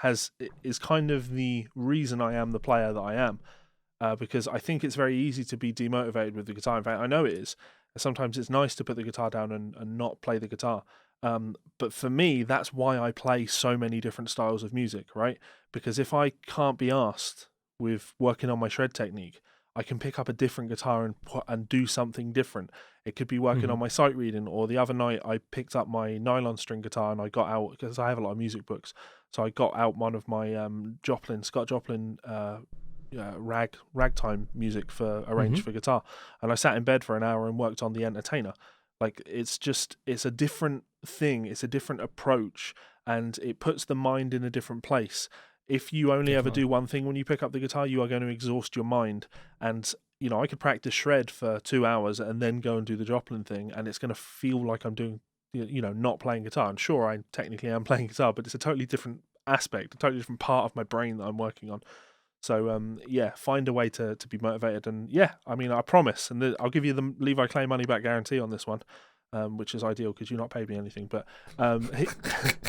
is kind of the reason I am the player that I am, because I think it's very easy to be demotivated with the guitar. In fact, I know it is. Sometimes it's nice to put the guitar down and not play the guitar. But for me, that's why I play so many different styles of music, right? Because if I can't be asked with working on my shred technique, I can pick up a different guitar and do something different. It could be working on my sight reading, or the other night I picked up my nylon string guitar and I got out, because I have a lot of music books, so I got out one of my Scott Joplin ragtime music for arranged for guitar, and I sat in bed for an hour and worked on the Entertainer. Like, it's a different thing, it's a different approach, and it puts the mind in a different place. If you only ever do one thing when you pick up the guitar, you are going to exhaust your mind. And, you know, I could practice shred for 2 hours and then go and do the Joplin thing, and it's going to feel like I'm doing, you know, not playing guitar. And sure, I technically am playing guitar, but it's a totally different aspect, a totally different part of my brain that I'm working on. So, find a way to be motivated. And, I mean, I promise, and I'll give you the Levi Clay money back guarantee on this one, which is ideal because you've not paid me anything. But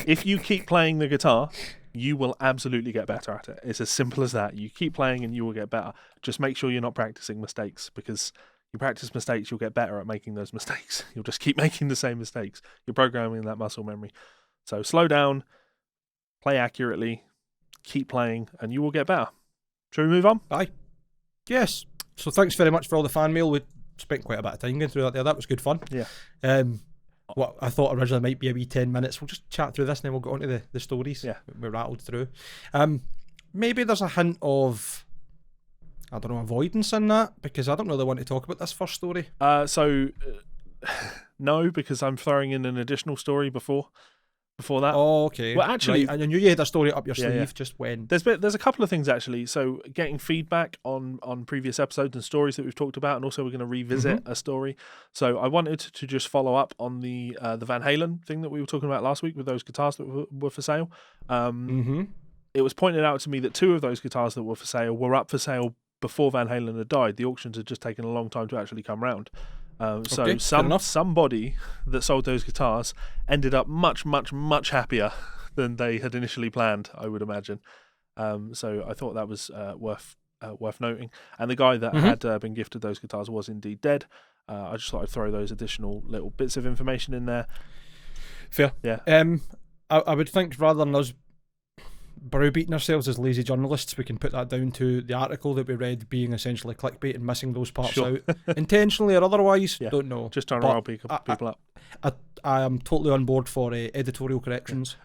if you keep playing the guitar, you will absolutely get better at it. It's as simple as that. You keep playing and you will get better. Just make sure you're not practicing mistakes, because you practice mistakes, you'll get better at making those mistakes. You'll just keep making the same mistakes. You're programming that muscle memory. So slow down, play accurately, keep playing, and you will get better. Shall we move on? Aye. Yes. So thanks very much for all the fan mail. We spent quite a bit of time going through that there. That was good fun. Yeah. What I thought originally might be a wee 10 minutes. We'll just chat through this and then we'll go on to the stories. Yeah. We rattled through. Maybe there's a hint of, I don't know, avoidance in that, because I don't really want to talk about this first story. No, because I'm throwing in an additional story before that. Oh, okay. Well, actually, right. I knew you had a story up your sleeve. Just when. There's a couple of things actually. So getting feedback on previous episodes and stories that we've talked about, and also we're going to revisit a story. So I wanted to just follow up on the Van Halen thing that we were talking about last week with those guitars that were for sale. It was pointed out to me that 2 of those guitars that were for sale were up for sale before Van Halen had died. The auctions had just taken a long time to actually come round. So somebody that sold those guitars ended up much, much, much happier than they had initially planned, I would imagine. So I thought that was worth noting. And the guy that had been gifted those guitars was indeed dead. I just thought I'd throw those additional little bits of information in there. Fair. Yeah. I would think rather than us browbeating ourselves as lazy journalists, we can put that down to the article that we read being essentially clickbait and missing those parts out intentionally or otherwise. Don't know. Just trying to rile people up. I am totally on board for editorial corrections.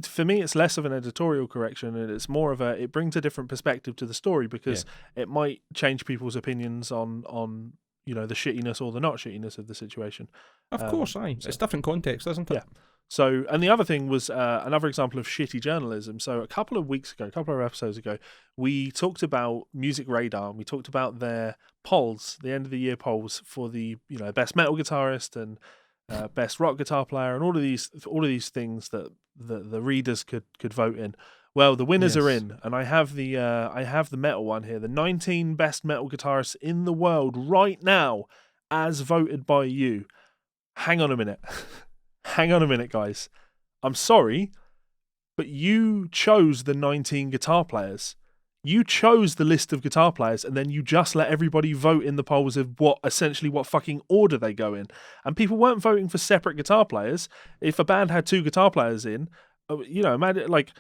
For me, it's less of an editorial correction, and it's more of it brings a different perspective to the story, because it might change people's opinions on you know, the shittiness or the not shittiness of the situation. Of course, aye. It's different context, isn't it? Yeah. So, and the other thing was another example of shitty journalism. So a couple of episodes ago, we talked about Music Radar, and we talked about their polls, the end of the year polls for the, you know, best metal guitarist and best rock guitar player, and all of these things that the readers could vote in. Well, the winners are in, and I have the metal one here, the 19 best metal guitarists in the world right now, as voted by you. Hang on a minute. Hang on a minute, guys. I'm sorry, but you chose the 19 guitar players. You chose the list of guitar players, and then you just let everybody vote in the polls of what fucking order they go in. And people weren't voting for separate guitar players. If a band had 2 guitar players in, you know, imagine, like,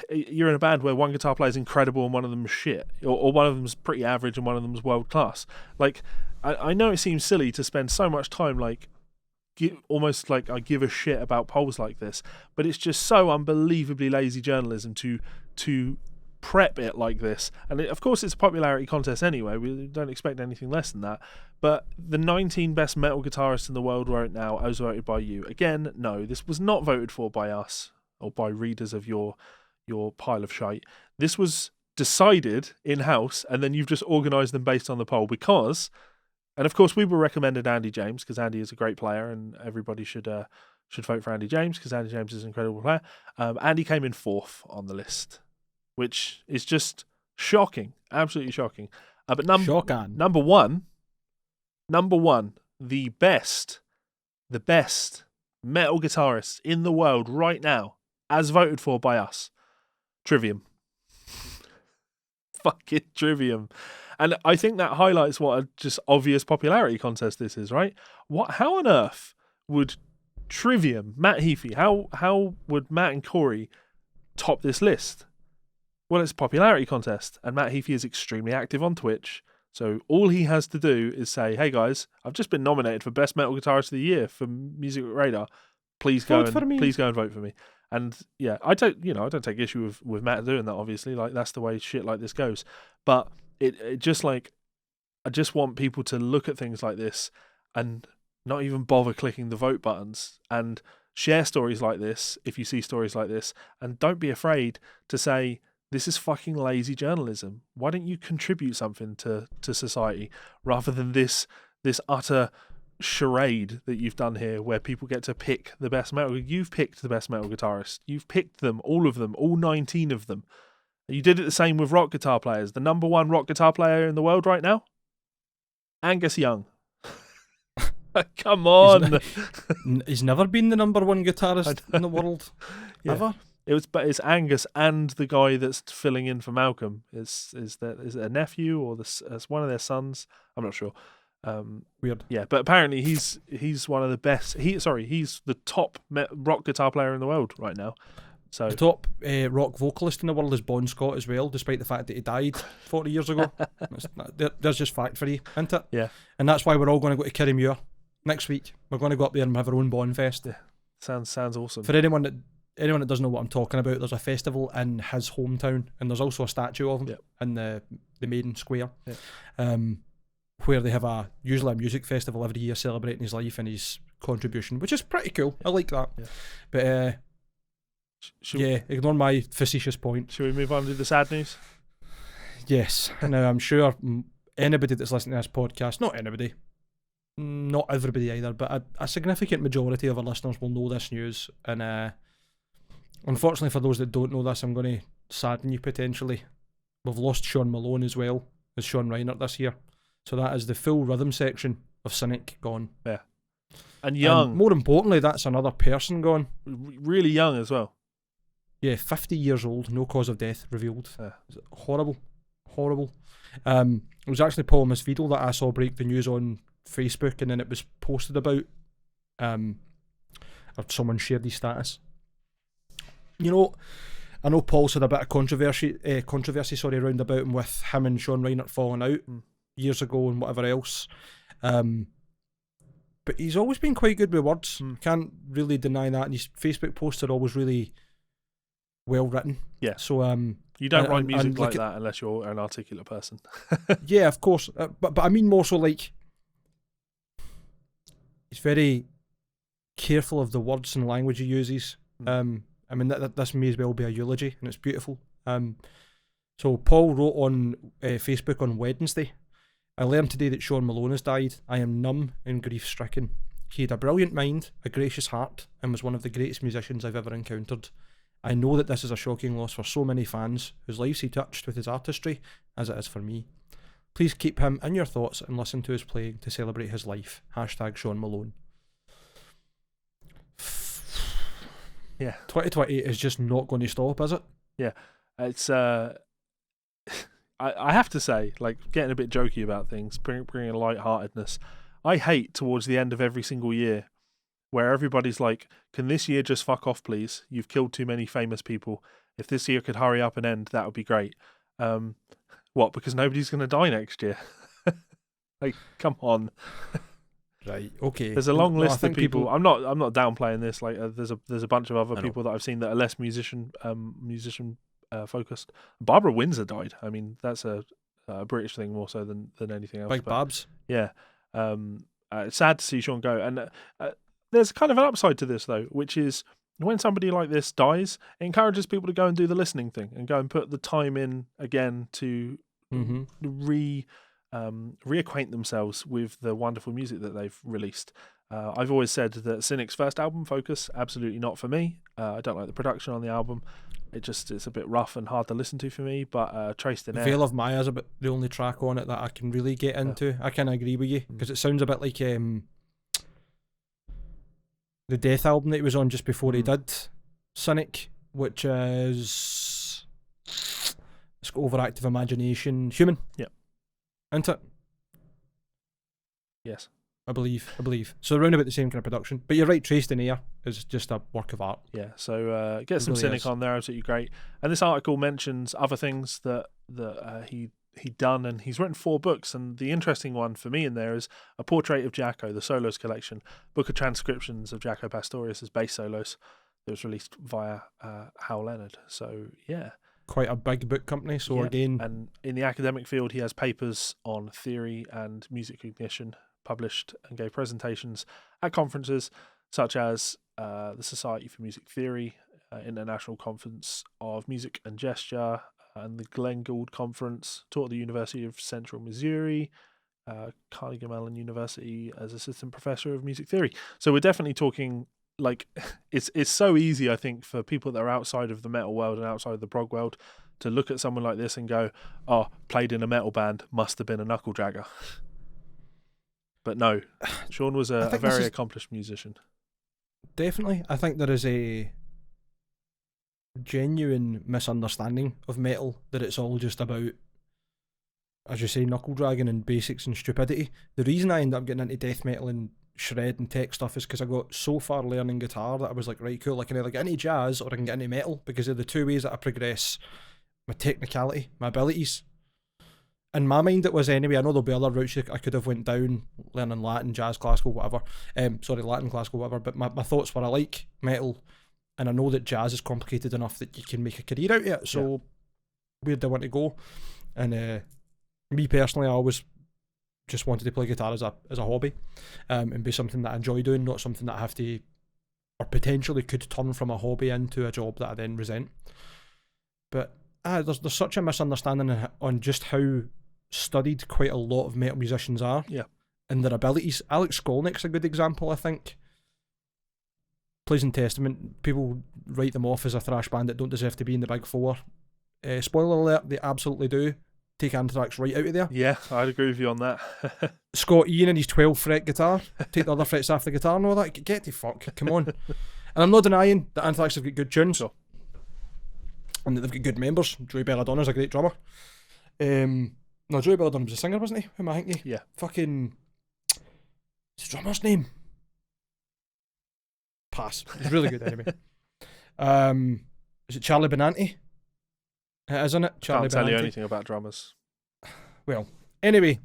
you're in a band where one guitar player is incredible and one of them is shit, or one of them's pretty average and one of them's world class. Like, I know it seems silly to spend so much time, like, almost like I give a shit about polls like this, but it's just so unbelievably lazy journalism to prep it like this. And of course it's a popularity contest anyway, we don't expect anything less than that, but the 19 best metal guitarists in the world right now as voted by you. Again, no, this was not voted for by us or by readers of your your pile of shite. This was decided in-house, and then you've just organised them based on the poll because, and of course we were recommended Andy James because Andy is a great player and everybody should vote for Andy James because Andy James is an incredible player. Andy came in 4th on the list, which is just shocking, absolutely shocking. But number one, the best metal guitarist in the world right now, as voted for by us, Trivium. Fucking Trivium. And I think that highlights what a just obvious popularity contest this is, right? How on earth would Trivium, Matt Heafy, how would Matt and Corey top this list? Well, it's a popularity contest, and Matt Heafy is extremely active on Twitch. So all he has to do is say, "Hey guys, I've just been nominated for Best Metal Guitarist of the Year for Music Radar. Please go and vote for me." And yeah, I don't take issue with Matt doing that. Obviously, like that's the way shit like this goes. But it just like I just want people to look at things like this and not even bother clicking the vote buttons and share stories like this if you see stories like this, and don't be afraid to say, this is fucking lazy journalism. Why don't you contribute something to society rather than this utter charade that you've done here where people get to pick the best metal. You've picked the best metal guitarist. You've picked them, all 19 of them. You did it the same with rock guitar players. The number 1 rock guitar player in the world right now? Angus Young. Come on. He's never been the number 1 guitarist in the world. Ever. It's Angus and the guy that's filling in for Malcolm. Is it a nephew or it's one of their sons? I'm not sure. Weird. Yeah, but apparently he's one of the best. He's the top rock guitar player in the world right now. So the top rock vocalist in the world is Bon Scott as well, despite the fact that he died 40 years ago. There's just fact for you, isn't it? Yeah. And that's why we're all going to go to Kirriemuir next week. We're going to go up there and have our own Bon Fest. Yeah. Sounds awesome. For anyone that doesn't know what I'm talking about, there's a festival in his hometown, and there's also a statue of him in the main square, where they have usually a music festival every year celebrating his life and his contribution, which is pretty cool. I like that. Yeah. But ignore my facetious point. Should we move on to the sad news? Yes. Now, I'm sure anybody that's listening to this podcast, not everybody either, but a significant majority of our listeners will know this news. And unfortunately for those that don't know this, I'm going to sadden you potentially. We've lost Sean Malone as well as Sean Reinert this year. So that is the full rhythm section of Cynic gone. Yeah. And young. And more importantly, that's another person gone. Really young as well. Yeah, 50 years old, no cause of death revealed. Yeah. Horrible. It was actually Paul Masvidal that I saw break the news on Facebook, and then it was posted about. Or someone shared his status. You know, I know Paul's had a bit of controversy around about him with him and Sean Reinert falling out years ago and whatever else. But he's always been quite good with words. Can't really deny that. And his Facebook posts are always really well written. Yeah. So you don't write music like that unless you're an articulate person. Yeah, of course. But I mean more so like he's very careful of the words and language he uses. I mean this may as well be a eulogy, and it's beautiful. So Paul wrote on Facebook on Wednesday, "I learned today that Sean Malone has died. I am numb and grief-stricken. He had a brilliant mind, a gracious heart, and was one of the greatest musicians I've ever encountered. I know that this is a shocking loss for so many fans whose lives he touched with his artistry, as it is for me. Please keep him in your thoughts and listen to his playing to celebrate his life. #Sean Malone." Yeah. 2020 is just not going to stop, is it? Yeah. It's I have to say, like, getting a bit jokey about things, bringing a lightheartedness. I hate towards the end of every single year where everybody's like, can this year just fuck off, please? You've killed too many famous people. If this year could hurry up and end, that would be great. What? Because nobody's going to die next year. Like, come on. Right. Okay. There's a long list of people. I'm not downplaying this. Like, there's a bunch of other people that I've seen that are less musician focused. Barbara Windsor died. I mean, that's a British thing more so than anything else. Big Babs. Yeah. It's sad to see Sean go. And there's kind of an upside to this, though, which is when somebody like this dies, it encourages people to go and do the listening thing and go and put the time in again to reacquaint themselves with the wonderful music that they've released. I've always said that Cynic's first album, Focus, absolutely not for me. I don't like the production on the album. It's a bit rough and hard to listen to for me, but Traced in Air. Veil of Maya is about the only track on it that I can really get into. I kind of agree with you, because it sounds a bit like the Death album that he was on just before he did Cynic, which is, it's got Overactive Imagination, Human. Yep. Isn't it? Yes. I believe. So around about the same kind of production. But you're right, Traced in Air is just a work of art. Yeah, so get some really Cynic is. on there, absolutely great. And this article mentions other things that he'd done, and he's written 4 books. And the interesting one for me in there is A Portrait of Jacko, the Solos collection, book of transcriptions of Jacko Pastorius's bass solos that was released via Hal Leonard. So yeah. Quite a big book company, so Yeah, again... And in the academic field, he has papers on theory and music cognition published, and gave presentations at conferences such as the Society for Music Theory, International Conference of Music and Gesture, and the Glenn Gould Conference, taught at the University of Central Missouri, Carnegie Mellon University as assistant professor of music theory. So we're definitely talking, like, it's so easy, I think, for people that are outside of the metal world and outside of the prog world to look at someone like this and go, oh, played in a metal band, must have been a knuckle dragger. But no, Sean was a very accomplished musician. Definitely. I think there is a genuine misunderstanding of metal, that it's all just about, as you say, knuckle dragging and basics and stupidity. The reason I ended up getting into death metal and shred and tech stuff is because I got so far learning guitar that I was like, right, cool, I can either get into jazz or I can get into metal, because they're the two ways that I progress my technicality, my abilities. In my mind it was anyway. I know there'll be other routes I could have went down, learning Latin, jazz, classical, whatever. Latin, classical, whatever. But my thoughts were, I like metal, and I know that jazz is complicated enough that you can make a career out of it. So where do I want to go? And me personally, I always just wanted to play guitar as a hobby, and be something that I enjoy doing, not something that I have to, or potentially could turn from a hobby into a job that I then resent. But there's such a misunderstanding on just how studied quite a lot of metal musicians are, and their abilities. Alex Skolnick's a good example, I think. Plays in Testament. People write them off as a thrash band that don't deserve to be in the Big Four. Spoiler alert, they absolutely do. Take Anthrax right out of there. Yeah, I'd agree with you on that. Scott Ian and his 12 fret guitar, take the other frets off the guitar and all that. Get the fuck, come on. And I'm not denying that Anthrax have got good tunes, and that they've got good members. Joey Belladonna's a great drummer. No, Joey Belladonna was a singer, wasn't he? Who am I thinking? Yeah. Fucking, what's the drummer's name? Pass. He's really good anyway. Is it Charlie Benanti? It is, isn't it? Charlie Can't tell you Benanti. anything about drummers. Well, anyway,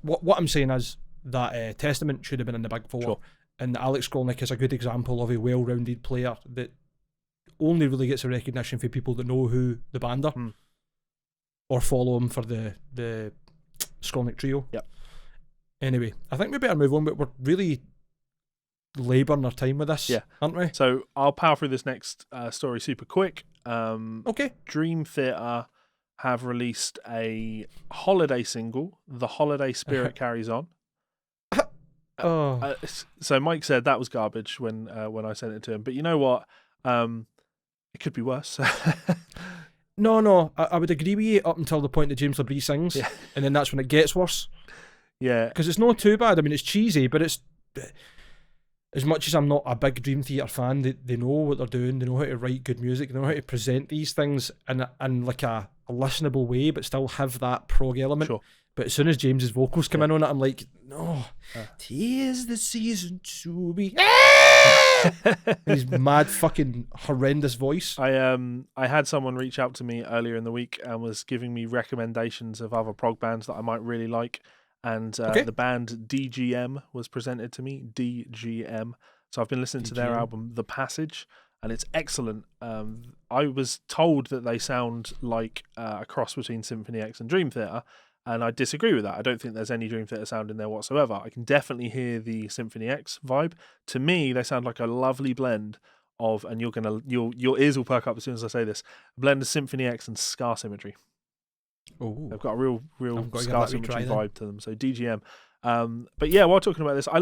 what I'm saying is that Testament should have been in the Big Four, Sure. and Alex Skolnick is a good example of a well-rounded player that only really gets a recognition for people that know who the band are, or follow him for the Skolnick trio. Yep. Anyway, I think we better move on, but we're really labouring our time with this, aren't we? So I'll power through this next story super quick. Okay. Dream Theater have released a holiday single, The Holiday Spirit Carries On. So Mike said that was garbage when I sent it to him, but you know what? It could be worse. No, I would agree with you up until the point that James LaBrie sings, and then that's when it gets worse. Yeah. Because it's not too bad. I mean, it's cheesy, but it's... As much as I'm not a big Dream Theater fan, they know what they're doing, they know how to write good music, they know how to present these things in like a listenable way, but still have that prog element. Sure. But as soon as James's vocals come in on it, I'm like, no, 'tis the season to be... His mad fucking horrendous voice. I had someone reach out to me earlier in the week and was giving me recommendations of other prog bands that I might really like, and the band DGM was presented to me. DGM. So I've been listening to their album The Passage, and it's excellent. I was told that they sound like a cross between Symphony X and Dream Theater, And I disagree with that. I don't think there's any Dream Theater sound in there whatsoever. I can definitely hear the Symphony X vibe. To me, they sound like a lovely blend of, and your ears will perk up as soon as I say this, a blend of Symphony X and Scar Symmetry. Oh, They've got a real I've got to give Scar that a Symmetry try vibe to them. So DGM. But yeah, while talking about this, I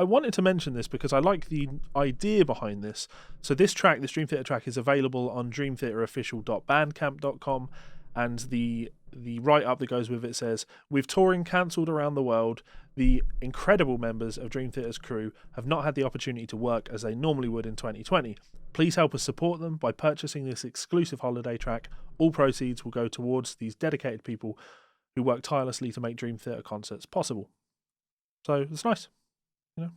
wanted to mention this because I like the idea behind this. So this track, this Dream Theater track, is available on dreamtheaterofficial.bandcamp.com, and the write-up that goes with it says, with touring cancelled around the world, the incredible members of Dream Theater's crew have not had the opportunity to work as they normally would in 2020. Please help us support them by purchasing this exclusive holiday track. All proceeds will go towards these dedicated people who work tirelessly to make Dream Theater concerts possible. So it's nice, you know.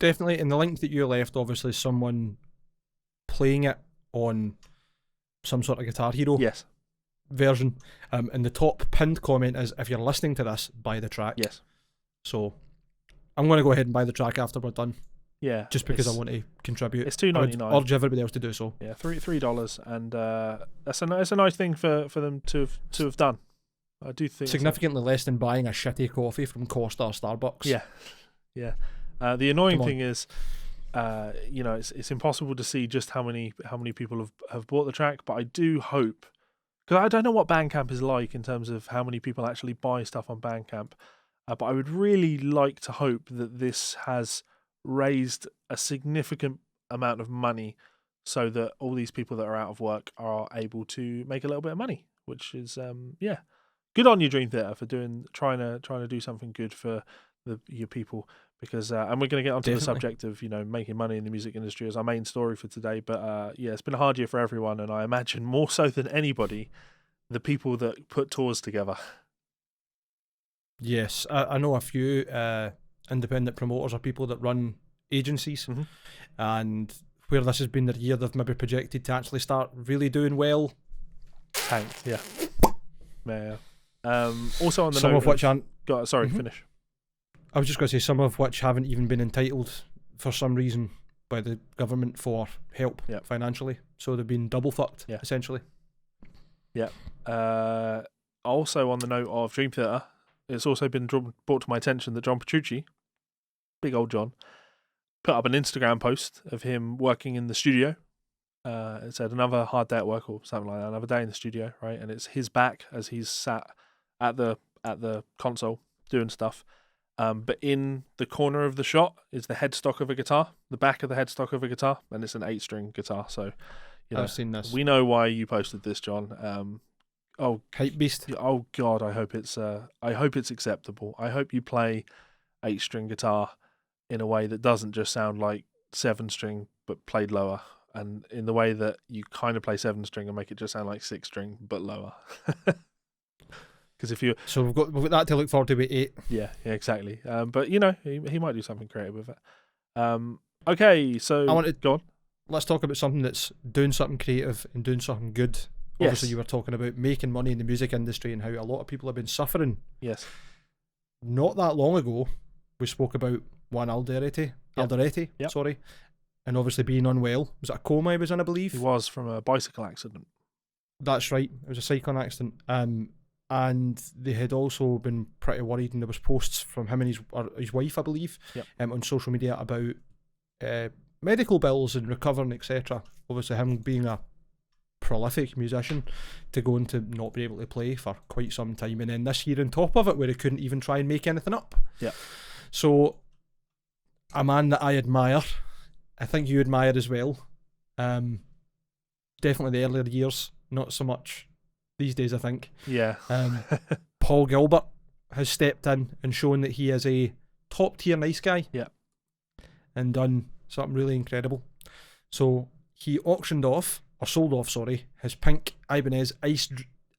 definitely. In the link that you left, obviously someone playing it on some sort of Guitar Hero Yes. version. And the top pinned comment is, if you're listening to this, buy the track. Yes. So I'm going to go ahead and buy the track after we're done, Yeah. just because I want to contribute. It's I would $2.99. urge everybody else to do so. Yeah, $3, and that's a nice thing for them to have done. I do think Significantly less than buying a shitty coffee from Costa or Starbucks. Yeah, yeah. The annoying Come on. thing is, it's impossible to see just how many people have bought the track. But I do hope, because I don't know what Bandcamp is like in terms of how many people actually buy stuff on Bandcamp. But I would really like to hope that this has raised a significant amount of money, so that all these people that are out of work are able to make a little bit of money, which is good on you, Dream Theater, for trying to do something good for your people. Because and we're going to get onto the subject of making money in the music industry as our main story for today. But it's been a hard year for everyone, and I imagine more so than anybody, the people that put tours together. Yes, I know a few independent promoters or people that run agencies, and where this has been their year, they've maybe projected to actually start really doing well. Tanked, yeah. Also on the some note of which aren't. Finish. I was just going to say, some of which haven't even been entitled for some reason by the government for help financially, so they've been double fucked essentially. Yeah. Also on the note of Dream Theater, it's also been brought to my attention that John Petrucci, big old John, put up an Instagram post of him working in the studio. It said another hard day at work or something like that, another day in the studio, right? And it's his back as he's sat at the console doing stuff. But in the corner of the shot is the headstock of a guitar, the back of the headstock of a guitar, and it's an 8-string guitar. So, I've seen this. We know why you posted this, John. Hype beast. Oh God, I hope it's acceptable. I hope you play 8-string guitar in a way that doesn't just sound like 7-string but played lower, and in the way that you kind of play 7-string and make it just sound like 6-string but lower. Because so we've got that to look forward to with 8. Yeah, exactly. But he might do something creative with it. Okay, so I wanted go on. Let's talk about something that's doing something creative and doing something good. Obviously, you were talking about making money in the music industry and how a lot of people have been suffering. Yes. Not that long ago, we spoke about Juan Alderete, sorry, and obviously being unwell. Was it a coma he was in, I believe? He was, from a bicycle accident. That's right. It was a cycling accident. And they had also been pretty worried, and there was posts from him and his wife, I believe, on social media about medical bills and recovering, etc. Obviously, him being a prolific musician, to go on to not be able to play for quite some time, and then this year on top of it, where he couldn't even try and make anything up. Yeah. So, a man that I admire, I think you admire as well. Definitely the earlier years, not so much these days, I think. Yeah. Paul Gilbert has stepped in and shown that he is a top tier nice guy. Yeah. And done something really incredible. So he sold off, his pink Ibanez Ice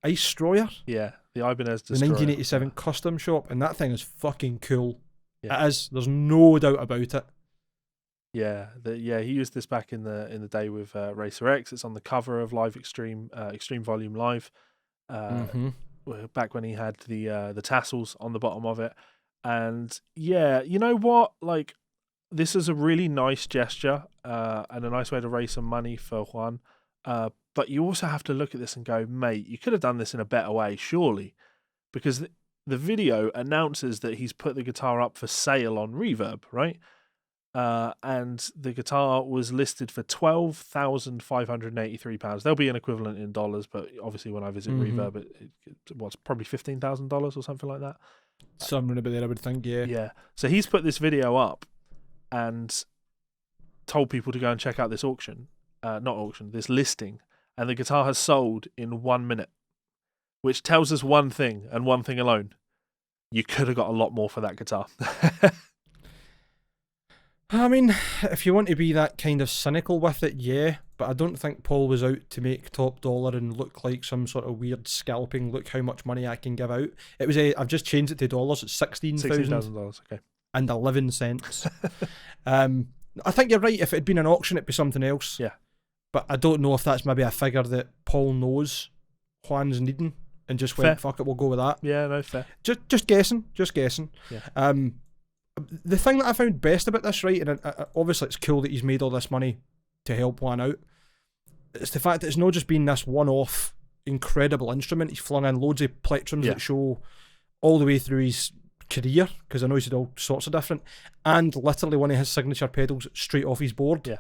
Destroyer. Yeah, the Ibanez Destroyer. The 1987 custom shop, and that thing is fucking cool. Yeah. It is. There's no doubt about it. Yeah, he used this back in the day with Racer X. It's on the cover of Live Extreme Volume Live. Back when he had the tassels on the bottom of it, and you know what? Like, this is a really nice gesture and a nice way to raise some money for Juan. But you also have to look at this and go, mate, you could have done this in a better way, surely. because the video announces that he's put the guitar up for sale on Reverb, right? And the guitar was listed for £12,583. There'll be an equivalent in dollars, but obviously when I visit Reverb, it's probably $15,000 or something like that. Something about there, I would think, yeah. Yeah. So he's put this video up and told people to go and check out this this listing, and the guitar has sold in 1 minute, which tells us one thing and one thing alone: you could have got a lot more for that guitar. I mean, if you want to be that kind of cynical with it, yeah, but I don't think Paul was out to make top dollar and look like some sort of weird scalping, look how much money I can give out. It was I've just changed it to dollars, it's $16,000 okay. and 11 cents. I think you're right, if it had been an auction it'd be something else. Yeah. But I don't know if that's maybe a figure that Paul knows Juan's needing and just went, fuck it, we'll go with that. Yeah, no, fair. Just guessing. Yeah. The thing that I found best about this, right, and obviously it's cool that he's made all this money to help Juan out, it's the fact that it's not just been this one-off incredible instrument. He's flung in loads of plectrums that show all the way through his career, because I know he's had all sorts of different, and literally one of his signature pedals straight off his board,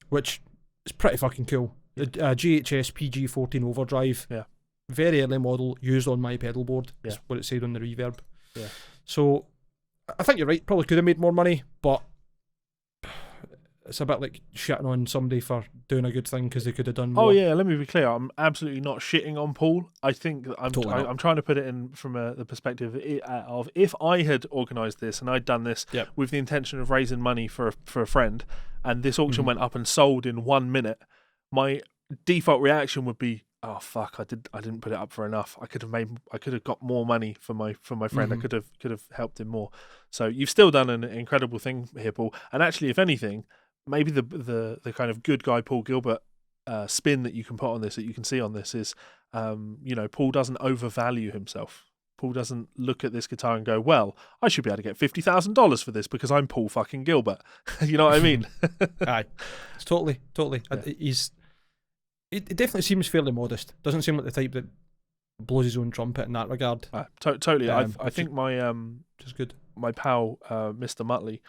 which is pretty fucking cool. The GHS PG14 Overdrive, very early model, used on my pedal board, is what it said on the Reverb. Yeah. So I think you're right, probably could have made more money, but it's a bit like shitting on somebody for doing a good thing because they could have done more. Oh yeah, let me be clear. I'm absolutely not shitting on Paul. I think I'm trying to put it in from the perspective of if I had organised this and I'd done this with the intention of raising money for a friend, and this auction went up and sold in 1 minute, my default reaction would be, oh fuck, I didn't put it up for enough. I could have got more money for my friend. I could have helped him more. So you've still done an incredible thing here, Paul. And actually, if anything, maybe the kind of good guy Paul Gilbert spin that you can put on this, that you can see on this, is Paul doesn't overvalue himself. Paul doesn't look at this guitar and go, well, I should be able to get $50,000 for this because I'm Paul fucking Gilbert. You know what I mean? Aye, it's totally. Yeah. It definitely seems fairly modest. Doesn't seem like the type that blows his own trumpet in that regard. Totally. I think my just good. My pal Mr. Muttley,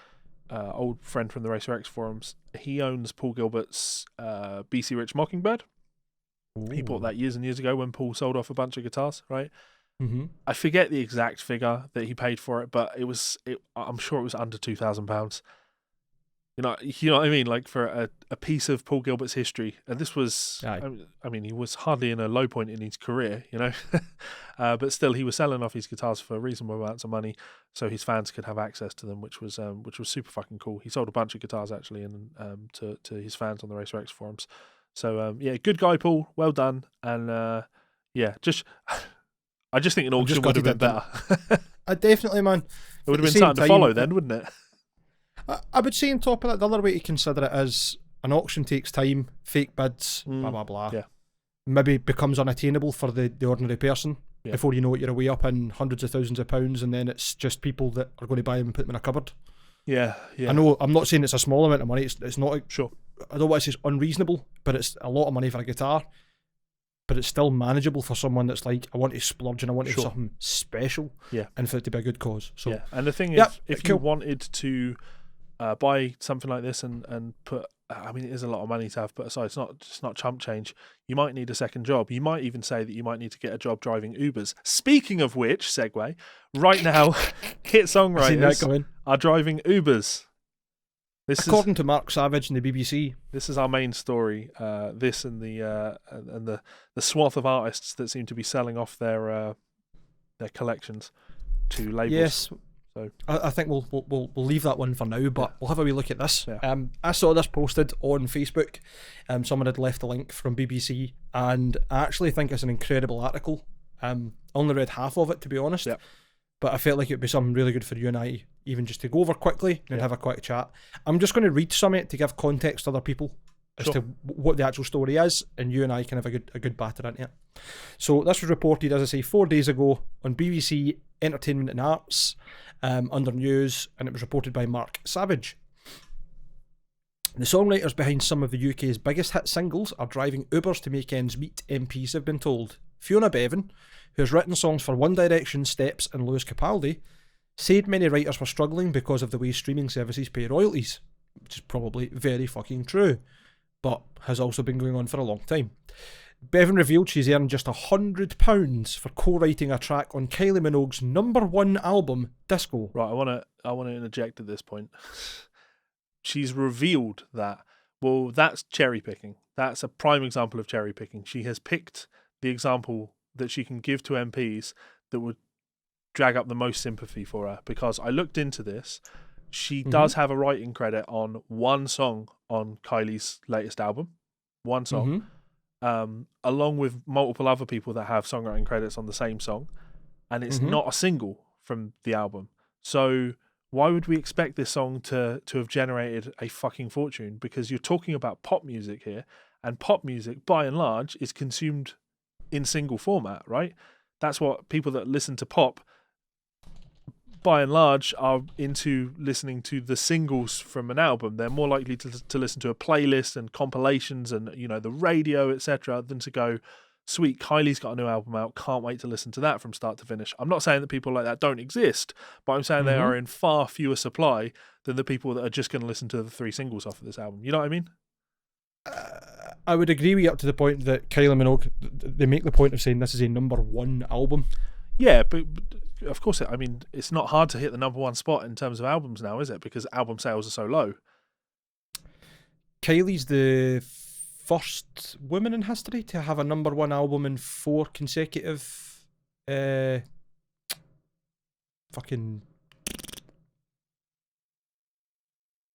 old friend from the Racer X forums, he owns Paul Gilbert's BC Rich Mockingbird. Ooh. He bought that years and years ago when Paul sold off a bunch of guitars, right? Mm-hmm. I forget the exact figure that he paid for it, but I'm sure it was under £2,000. You know what I mean? Like for a piece of Paul Gilbert's history, and this was, I mean, he was hardly in a low point in his career, but still, he was selling off his guitars for reasonable amounts of money, so his fans could have access to them, which was super fucking cool. He sold a bunch of guitars actually, and to his fans on the Racer X forums. So good guy, Paul. Well done, and I just think an auction would have been better. Definitely, man. It would have been something to follow then, wouldn't it? I would say on top of that, the other way to consider it is an auction takes time, fake bids, blah, blah, blah. Yeah. Maybe becomes unattainable for the ordinary person. Yeah. Before you know it, you're way up in hundreds of thousands of pounds, and then it's just people that are going to buy them and put them in a cupboard. Yeah. I know, I'm not saying it's a small amount of money. It's not. Sure. I don't want to say it's unreasonable, but it's a lot of money for a guitar. But it's still manageable for someone that's like, I want to splurge and I want to do something special. Yeah. And for it to be a good cause. So, yeah. And the thing is, if you wanted to buy something like this and put, I mean, it is a lot of money to have put aside. It's not chump change. You might need a second job. You might even say that you might need to get a job driving Ubers. Speaking of which, segue, right now, hit songwriters are driving Ubers. According to Mark Savage and the BBC. This is our main story. This and the swath of artists that seem to be selling off their collections to labels. Yes. So I think we'll leave that one for now, but we'll have a wee look at this. Yeah. I saw this posted on Facebook. Someone had left a link from BBC, and I actually think it's an incredible article. Only read half of it, to be honest. Yeah. But I felt like it would be something really good for you and I, even just to go over quickly and have a quick chat. I'm just going to read some of it to give context to other people as to what the actual story is, and you and I can have a good batter into it. So this was reported, as I say, 4 days ago on BBC Entertainment and Arts, under news, and it was reported by Mark Savage. The songwriters behind some of the UK's biggest hit singles are driving Ubers to make ends meet, MPs have been told. Fiona Bevan, who has written songs for One Direction, Steps and Lewis Capaldi, said many writers were struggling because of the way streaming services pay royalties, which is probably very fucking true, but has also been going on for a long time. Bevan revealed she's earned just £100 for co-writing a track on Kylie Minogue's #1 album, Disco. Right, I want to interject at this point. She's revealed that. Well, that's cherry picking. That's a prime example of cherry picking. She has picked the example that she can give to MPs that would drag up the most sympathy for her, because I looked into this. She does have a writing credit on one song on Kylie's latest album. One song. Along with multiple other people that have songwriting credits on the same song, and it's not a single from the album. So why would we expect this song to have generated a fucking fortune? Because you're talking about pop music here, and pop music, by and large, is consumed in single format, right? That's what people that listen to pop, by and large, are into listening to the singles from an album. They're more likely to listen to a playlist and compilations and, you know, the radio, etc., than to go, sweet, Kylie's got a new album out, can't wait to listen to that from start to finish. I'm not saying that people like that don't exist, but I'm saying they are in far fewer supply than the people that are just going to listen to the 3 singles off of this album. You know what I mean? I would agree with you up to the point that Kylie Minogue, they make the point of saying this is a #1 album. Yeah, but of course, I mean, it's not hard to hit the #1 spot in terms of albums now, is it? Because album sales are so low. Kylie's the first woman in history to have a #1 album in 4 consecutive fucking...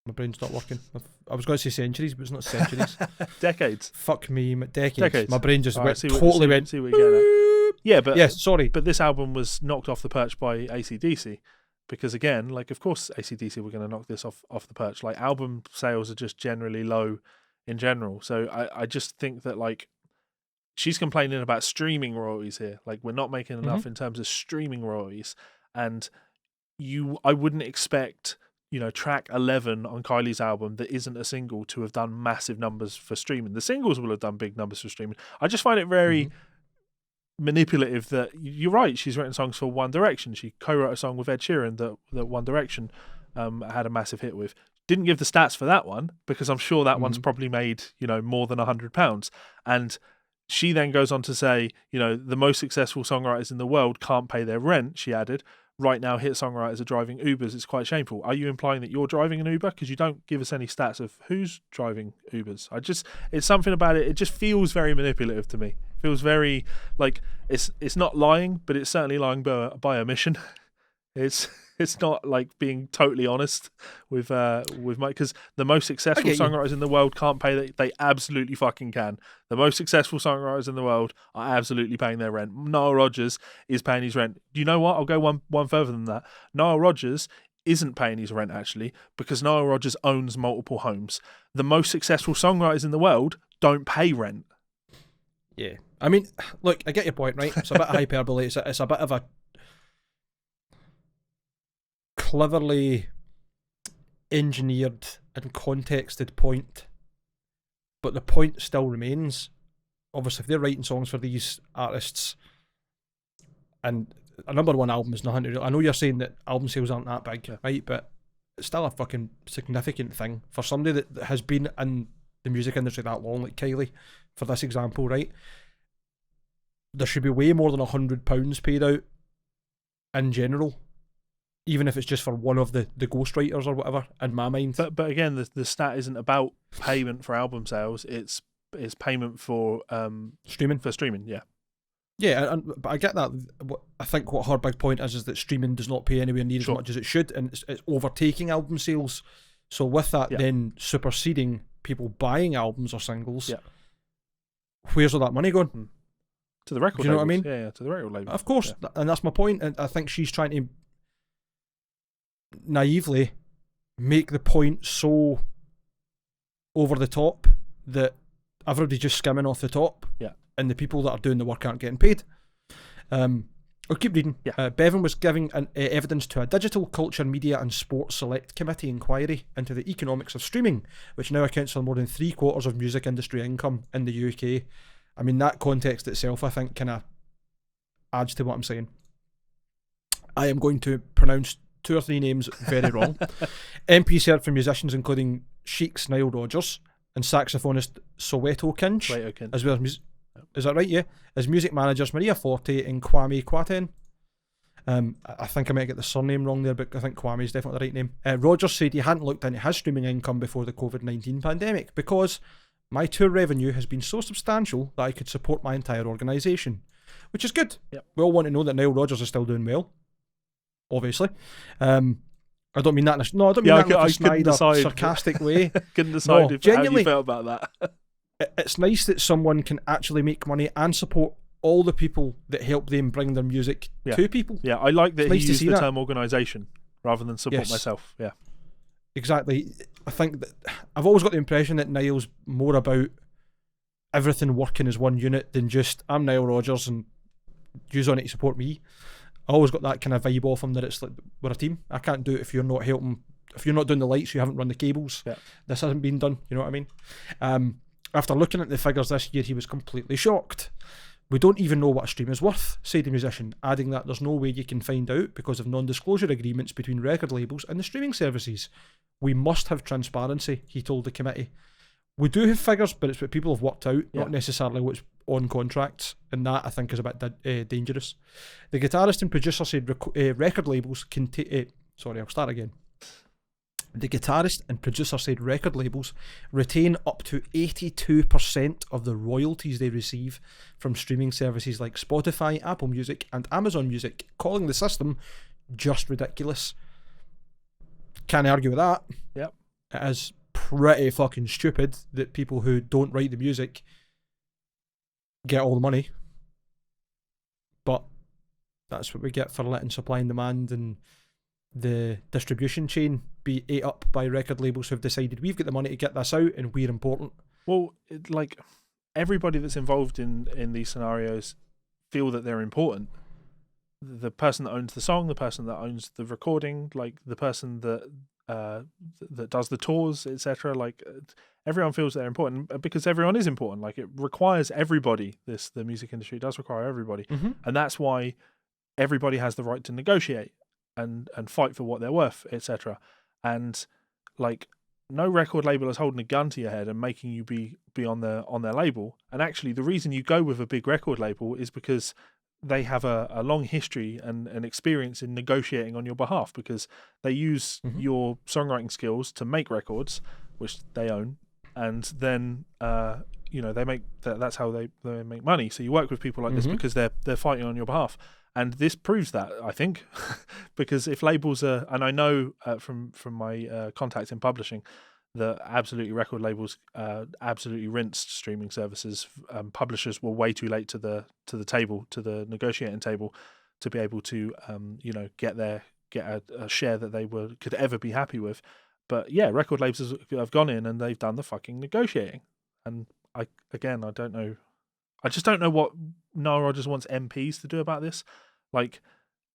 My brain's not working. I was going to say centuries, but it's not centuries. Decades. Fuck me, decades. My brain just went. See what you're getting at. Yeah, but sorry. But this album was knocked off the perch by AC/DC, because again, like, of course AC/DC were going to knock this off the perch. Like, album sales are just generally low in general. So I just think that, like, she's complaining about streaming royalties here. Like, we're not making enough in terms of streaming royalties, and I wouldn't expect, you know, track 11 on Kylie's album that isn't a single to have done massive numbers for streaming. The singles will have done big numbers for streaming. I just find it very manipulative that you're right. She's written songs for One Direction. She co-wrote a song with Ed Sheeran that One Direction had a massive hit with. Didn't give the stats for that one, because I'm sure that one's probably made, you know, more than £100. And she then goes on to say, you know, the most successful songwriters in the world can't pay their rent, she added. Right now, hit songwriters are driving Ubers. It's quite shameful. Are you implying that you're driving an Uber? Because you don't give us any stats of who's driving Ubers. It's something about it. It just feels very manipulative to me. It feels very like it's not lying, but it's certainly lying by omission. It's not like being totally honest with Mike, because the most successful songwriters in the world can't pay that. They absolutely fucking can. The most successful songwriters in the world are absolutely paying their rent. Noel Rodgers is paying his rent. You know what? I'll go one further than that. Noel Rodgers isn't paying his rent, actually, because Noel Rodgers owns multiple homes. The most successful songwriters in the world don't pay rent. Yeah. I mean, look, I get your point, right? It's a bit of hyperbole. It's a bit of a cleverly engineered and contexted point, but the point still remains. Obviously, if they're writing songs for these artists, and a #1 album is nothing to do. I know you're saying that album sales aren't that big, right? But it's still a fucking significant thing for somebody that has been in the music industry that long, like Kylie, for this example, right? There should be way more than £100 paid out in general, even if it's just for one of the ghostwriters or whatever, in my mind. But again, the stat isn't about payment for album sales. It's payment for streaming. For streaming, yeah. Yeah, but I get that. I think what her big point is that streaming does not pay anywhere near as much as it should, and it's overtaking album sales. So with that then superseding people buying albums or singles, where's all that money going? To the record labels. Do you know what I mean? Yeah, to the record labels. Of course, and that's my point. And I think she's trying to naively make the point so over the top that everybody's just skimming off the top, and the people that are doing the work aren't getting paid. I'll keep reading. Bevan was giving evidence to a Digital Culture, Media and Sports Select Committee inquiry into the economics of streaming, which now accounts for more than 3/4 of music industry income in the UK. I mean, that context itself, I think, kind of adds to what I'm saying. I am going to pronounce 2 or 3 names very wrong. MP served for musicians including Sheik's Nile Rodgers and saxophonist Soweto Kinch, as well as is that right? Yeah, as music managers Maria Forte and Kwame Kwaten. I think I might get the surname wrong there, but I think Kwame is definitely the right name. Rogers said he hadn't looked into his streaming income before the COVID-19 pandemic because my tour revenue has been so substantial that I could support my entire organisation, which is good. Yep. We all want to know that Nile Rodgers is still doing well, obviously. I don't mean that in a, snide or sarcastic way. Couldn't decide how you felt about that. It's nice that someone can actually make money and support all the people that help them bring their music to people. Yeah, I like that he used the term organisation rather than support myself. Yeah. Exactly. I think that I've always got the impression that Niall's more about everything working as one unit than just I'm Nile Rodgers and you's on it to support me. I always got that kind of vibe off him that it's like we're a team. I can't do it if you're not helping. If you're not doing the lights, you haven't run the cables. Yeah. This hasn't been done. You know what I mean? After looking at the figures this year, he was completely shocked. We don't even know what a stream is worth, said the musician, adding that there's no way you can find out because of non-disclosure agreements between record labels and the streaming services. We must have transparency, he told the committee. We do have figures, but it's what people have worked out, not necessarily what's on contracts, and that I think is a bit dangerous. The guitarist and producer said record labels can take... sorry, I'll start again. The guitarist and producer said record labels retain up to 82% of the royalties they receive from streaming services like Spotify, Apple Music and Amazon Music, calling the system just ridiculous. Can't argue with that. Yep. It is pretty fucking stupid that people who don't write the music get all the money. But that's what we get for letting supply and demand and the distribution chain be ate up by record labels who've decided we've got the money to get this out and we're important. Well, like everybody that's involved in these scenarios feel that they're important. The person that owns the song, the person that owns the recording, like the person that that does the tours, etc. Like everyone feels they're important because everyone is important. Like it requires everybody. The music industry does require everybody, and that's why everybody has the right to negotiate and fight for what they're worth, etc. And like no record label is holding a gun to your head and making you be on their label. And actually, the reason you go with a big record label is because they have a long history and an experience in negotiating on your behalf, because they use your songwriting skills to make records, which they own, and then they make that's how they make money. So you work with people like this because they're fighting on your behalf. And this proves that, I think, because if labels are, and I know from my contacts in publishing, that absolutely record labels absolutely rinsed streaming services. Publishers were way too late to the table, to the negotiating table, to be able to get a share that they could ever be happy with. But yeah, record labels have gone in and they've done the fucking negotiating. And I don't know. I just don't know what Nile Rodgers wants MPs to do about this. Like,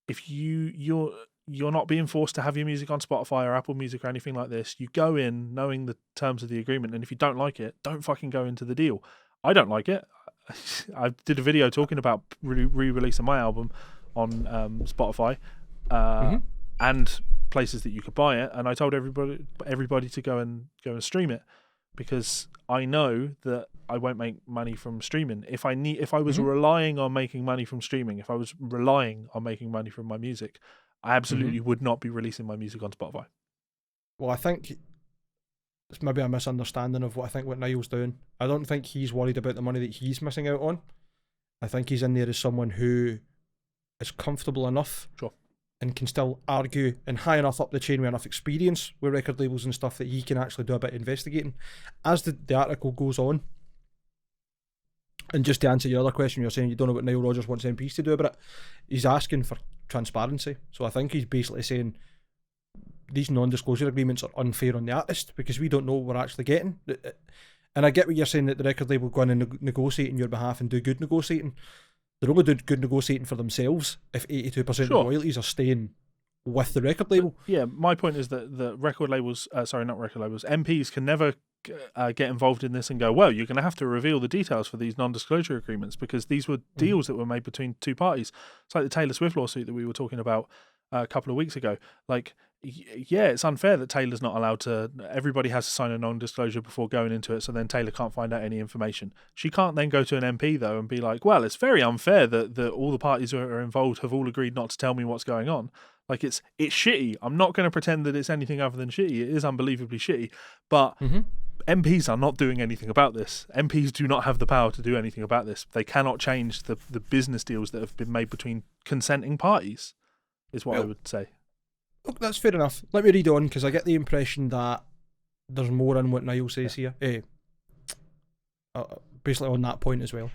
if you're not being forced to have your music on Spotify or Apple Music or anything like this, you go in knowing the terms of the agreement, and if you don't like it, don't fucking go into the deal. I don't like it. I did a video talking about re-releasing my album on Spotify and places that you could buy it, and I told everybody to go and stream it, because I know that I won't make money from streaming. If I was relying on making money from streaming, if I was relying on making money from my music, I absolutely would not be releasing my music on Spotify. Well, I think it's maybe a misunderstanding of what Niall's doing. I don't think he's worried about the money that he's missing out on. I think he's in there as someone who is comfortable enough and can still argue and high enough up the chain with enough experience with record labels and stuff that he can actually do a bit of investigating. As the article goes on, and just to answer your other question, you're saying you don't know what Nile Rodgers wants MPs to do about it. He's asking for transparency. So I think he's basically saying these non-disclosure agreements are unfair on the artist because we don't know what we're actually getting. And I get what you're saying, that the record label go in and negotiate on your behalf and do good negotiating. They're only doing good negotiating for themselves if 82% of the royalties are staying with the record label. Yeah, my point is that the record labels, not record labels, MPs can never get involved in this and go, well, you're going to have to reveal the details for these non-disclosure agreements because these were deals that were made between two parties. It's like the Taylor Swift lawsuit that we were talking about a couple of weeks ago. Like, yeah, it's unfair that Taylor's not allowed to. Everybody has to sign a non-disclosure before going into it, so then Taylor can't find out any information. She can't then go to an MP though and be like, well, it's very unfair that all the parties who are involved have all agreed not to tell me what's going on. Like, it's shitty. I'm not going to pretend that it's anything other than shitty. It is unbelievably shitty, but MPs are not doing anything about this. MPs do not have the power to do anything about this. They cannot change the business deals that have been made between consenting parties, is what I would say. Look, that's fair enough. Let me read on, because I get the impression that there's more in what Niall says here. Basically on that point as well.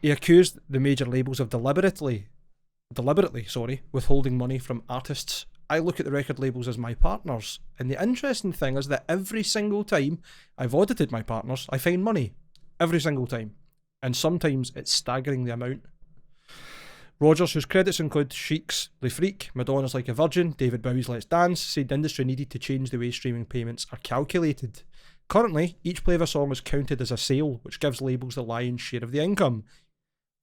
He accused the major labels of deliberately withholding money from artists. I look at the record labels as my partners, and the interesting thing is that every single time I've audited my partners, I find money. Every single time. And sometimes it's staggering the amount. Rogers, whose credits include Chic's Le Freak, Madonna's Like a Virgin, David Bowie's Let's Dance, said the industry needed to change the way streaming payments are calculated. Currently, each play of a song is counted as a sale, which gives labels the lion's share of the income.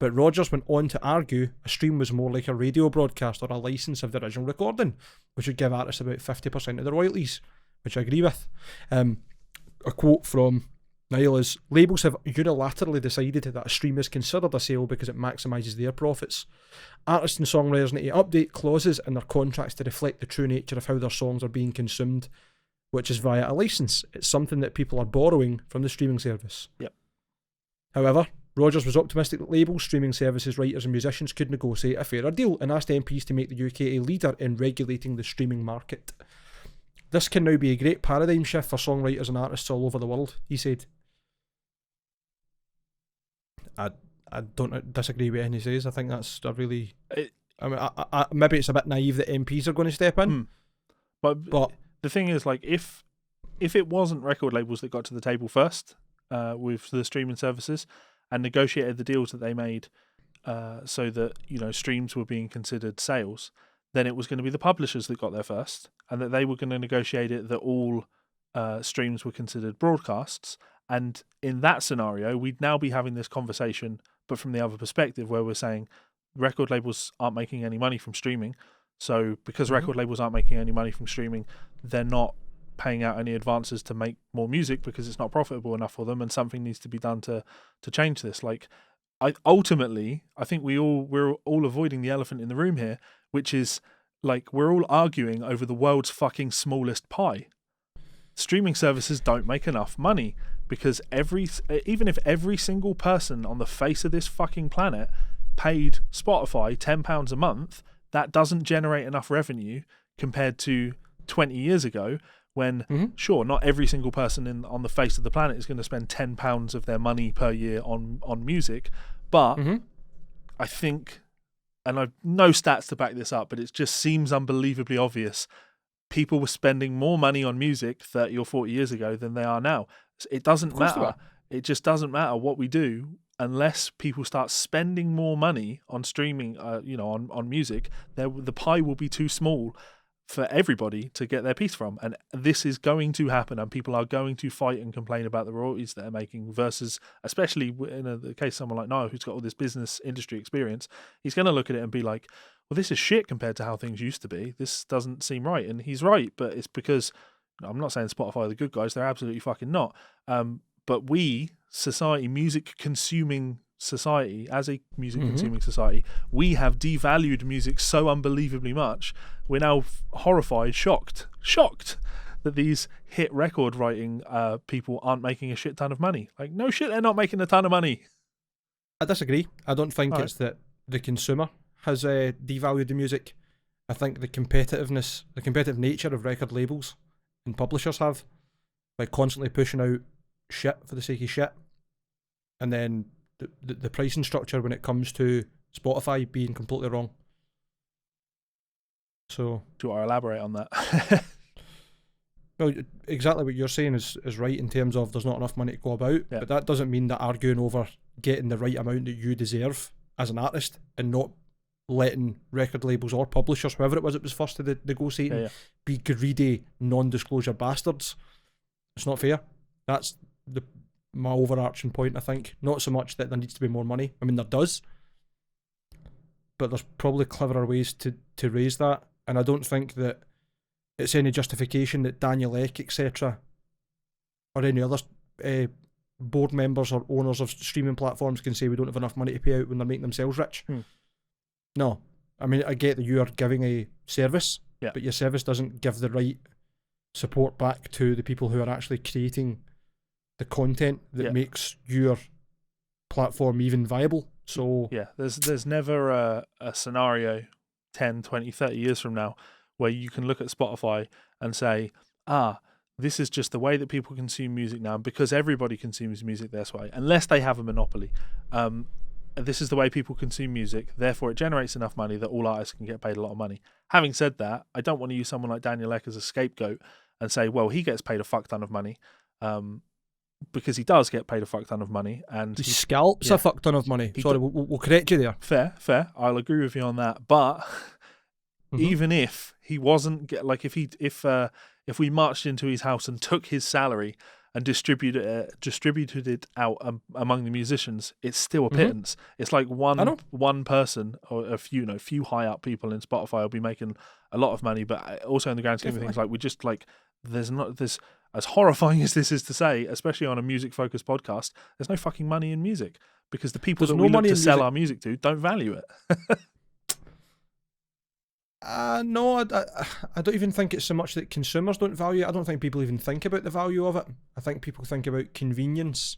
But Rogers went on to argue a stream was more like a radio broadcast or a license of the original recording, which would give artists about 50% of the royalties, which I agree with. A quote from Niall is, labels have unilaterally decided that a stream is considered a sale because it maximises their profits. Artists and songwriters need to update clauses in their contracts to reflect the true nature of how their songs are being consumed, which is via a licence. It's something that people are borrowing from the streaming service. Yep. However, Rogers was optimistic that labels, streaming services, writers and musicians could negotiate a fairer deal and asked MPs to make the UK a leader in regulating the streaming market. This can now be a great paradigm shift for songwriters and artists all over the world, he said. I don't disagree with anything he says. I think that's a really... maybe it's a bit naive that MPs are going to step in. But the thing is, like, if it wasn't record labels that got to the table first with the streaming services and negotiated the deals that they made so that, you know, streams were being considered sales, then it was going to be the publishers that got there first, and that they were going to negotiate it that all streams were considered broadcasts. And in that scenario, we'd now be having this conversation, but from the other perspective, where we're saying record labels aren't making any money from streaming. So because record labels aren't making any money from streaming, they're not paying out any advances to make more music because it's not profitable enough for them, and something needs to be done to change this. Like, I think we're all avoiding the elephant in the room here, which is, like, we're all arguing over the world's fucking smallest pie. Streaming services don't make enough money because even if every single person on the face of this fucking planet paid Spotify £10 a month, that doesn't generate enough revenue compared to 20 years ago when, sure, not every single person on the face of the planet is going to spend £10 of their money per year on music, but I think, and I've no stats to back this up, but it just seems unbelievably obvious, people were spending more money on music 30 or 40 years ago than they are now. It doesn't matter. It just doesn't matter what we do unless people start spending more money on streaming, on music. The pie will be too small for everybody to get their piece from, and this is going to happen, and people are going to fight and complain about the royalties that they're making, versus, especially in the case of someone like Niall, who's got all this business industry experience, he's going to look at it and be like, well, this is shit compared to how things used to be. This doesn't seem right. And he's right, but it's because, I'm not saying Spotify are the good guys, they're absolutely fucking not. But we, society, music consuming society, as a music consuming society, we have devalued music so unbelievably much. We're now horrified, shocked that these hit record writing people aren't making a shit ton of money. Like, no shit, they're not making a ton of money. I disagree. I don't think it's that the consumer has devalued the music. I think the competitive nature of record labels and publishers have, by constantly pushing out shit for the sake of shit, and then the pricing structure when it comes to Spotify being completely wrong. So, do you want to elaborate on that? Well, exactly what you're saying is right in terms of there's not enough money to go about, but that doesn't mean that arguing over getting the right amount that you deserve as an artist and not letting record labels or publishers, whoever it was forced to negotiating, be greedy, non-disclosure bastards. It's not fair. That's my overarching point, I think. Not so much that there needs to be more money. I mean, there does. But there's probably cleverer ways to raise that. And I don't think that it's any justification that Daniel Ek, etc., or any other board members or owners of streaming platforms can say we don't have enough money to pay out when they're making themselves rich. No. I mean, I get that you are giving a service, but your service doesn't give the right support back to the people who are actually creating the content that makes your platform even viable. So there's never a scenario 10, 20, 30 years from now where you can look at Spotify and say, this is just the way that people consume music now because everybody consumes music this way, unless they have a monopoly. This is the way people consume music, therefore it generates enough money that all artists can get paid a lot of money. Having said that, I don't want to use someone like Daniel Ek as a scapegoat and say, well, he gets paid a fuck ton of money, because he does get paid a fuck ton of money. And he scalps a fuck ton of money. Sorry, we'll correct you there. Fair. I'll agree with you on that. But even if he wasn't, if we marched into his house and took his salary and distributed it out among the musicians, it's still a pittance. It's like one person or a few high up people in Spotify will be making a lot of money, but also in the grand scheme of things, like we just like there's as horrifying as this is to say, especially on a music focused podcast, there's no fucking money in music because the people that we look to sell our music to don't value it. No, I don't even think it's so much that consumers don't value it. I don't think people even think about the value of it. I think people think about convenience.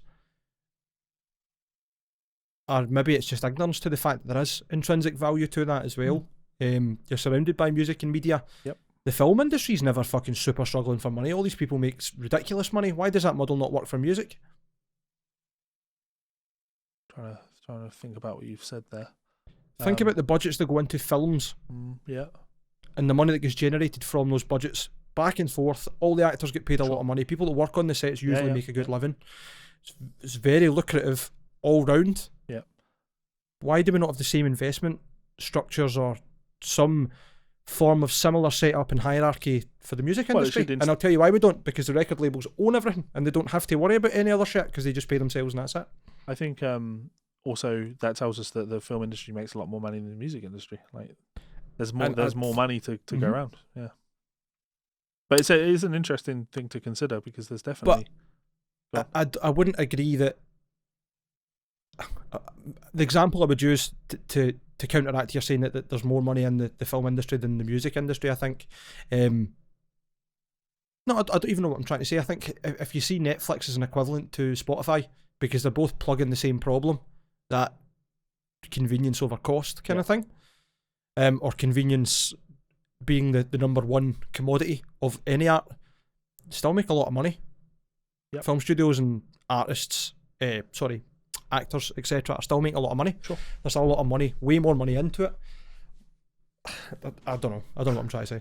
Or maybe it's just ignorance to the fact that there is intrinsic value to that as well. You're surrounded by music and media. Yep. The film industry's never fucking super struggling for money. All these people make ridiculous money. Why does that model not work for music? Trying to think about what you've said there. Think about the budgets that go into films. And the money that gets generated from those budgets. Back and forth. All the actors get paid a lot of money. People that work on the sets usually make a good living. It's very lucrative all round. Yeah. Why do we not have the same investment structures or some form of similar setup and hierarchy for the music industry? And I'll tell you why we don't, because the record labels own everything and they don't have to worry about any other shit because they just pay themselves and that's it. I think also that tells us that the film industry makes a lot more money than the music industry. Like there's more money to go around. Yeah. But it is an interesting thing to consider because there's definitely. But I wouldn't agree that the example I would use to counteract you're saying that there's more money in the film industry than the music industry, I think. No, I don't even know what I'm trying to say. I think if you see Netflix as an equivalent to Spotify, because they're both plugging the same problem, that convenience over cost kind of thing, or convenience being the number one commodity of any art, still make a lot of money. Yep. Film studios and artists, actors, etc., are still making a lot of money. Sure. There's still a lot of money, way more money into it. I don't know what I'm trying to say.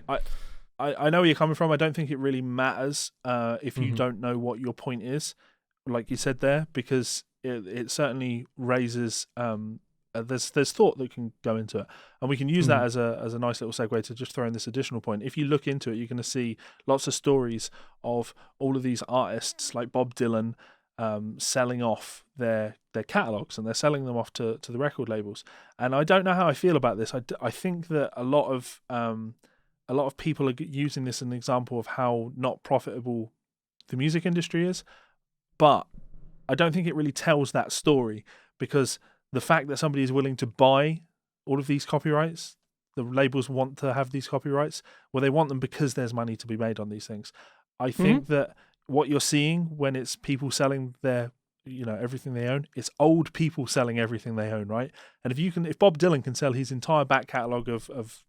I know where you're coming from. I don't think it really matters if you don't know what your point is, like you said there, because it certainly raises there's thought that can go into it, and we can use that as a nice little segue to just throw in this additional point. If you look into it, you're going to see lots of stories of all of these artists like Bob Dylan selling off their catalogs, and they're selling them off to the record labels. And I don't know how I feel about this. I think that a lot of people are using this as an example of how not profitable the music industry is, but I don't think it really tells that story, because the fact that somebody is willing to buy all of these copyrights, the labels want to have these copyrights, well, they want them because there's money to be made on these things. I think that what you're seeing when it's people selling their, everything they own, it's old people selling everything they own, right? And if Bob Dylan can sell his entire back catalogue of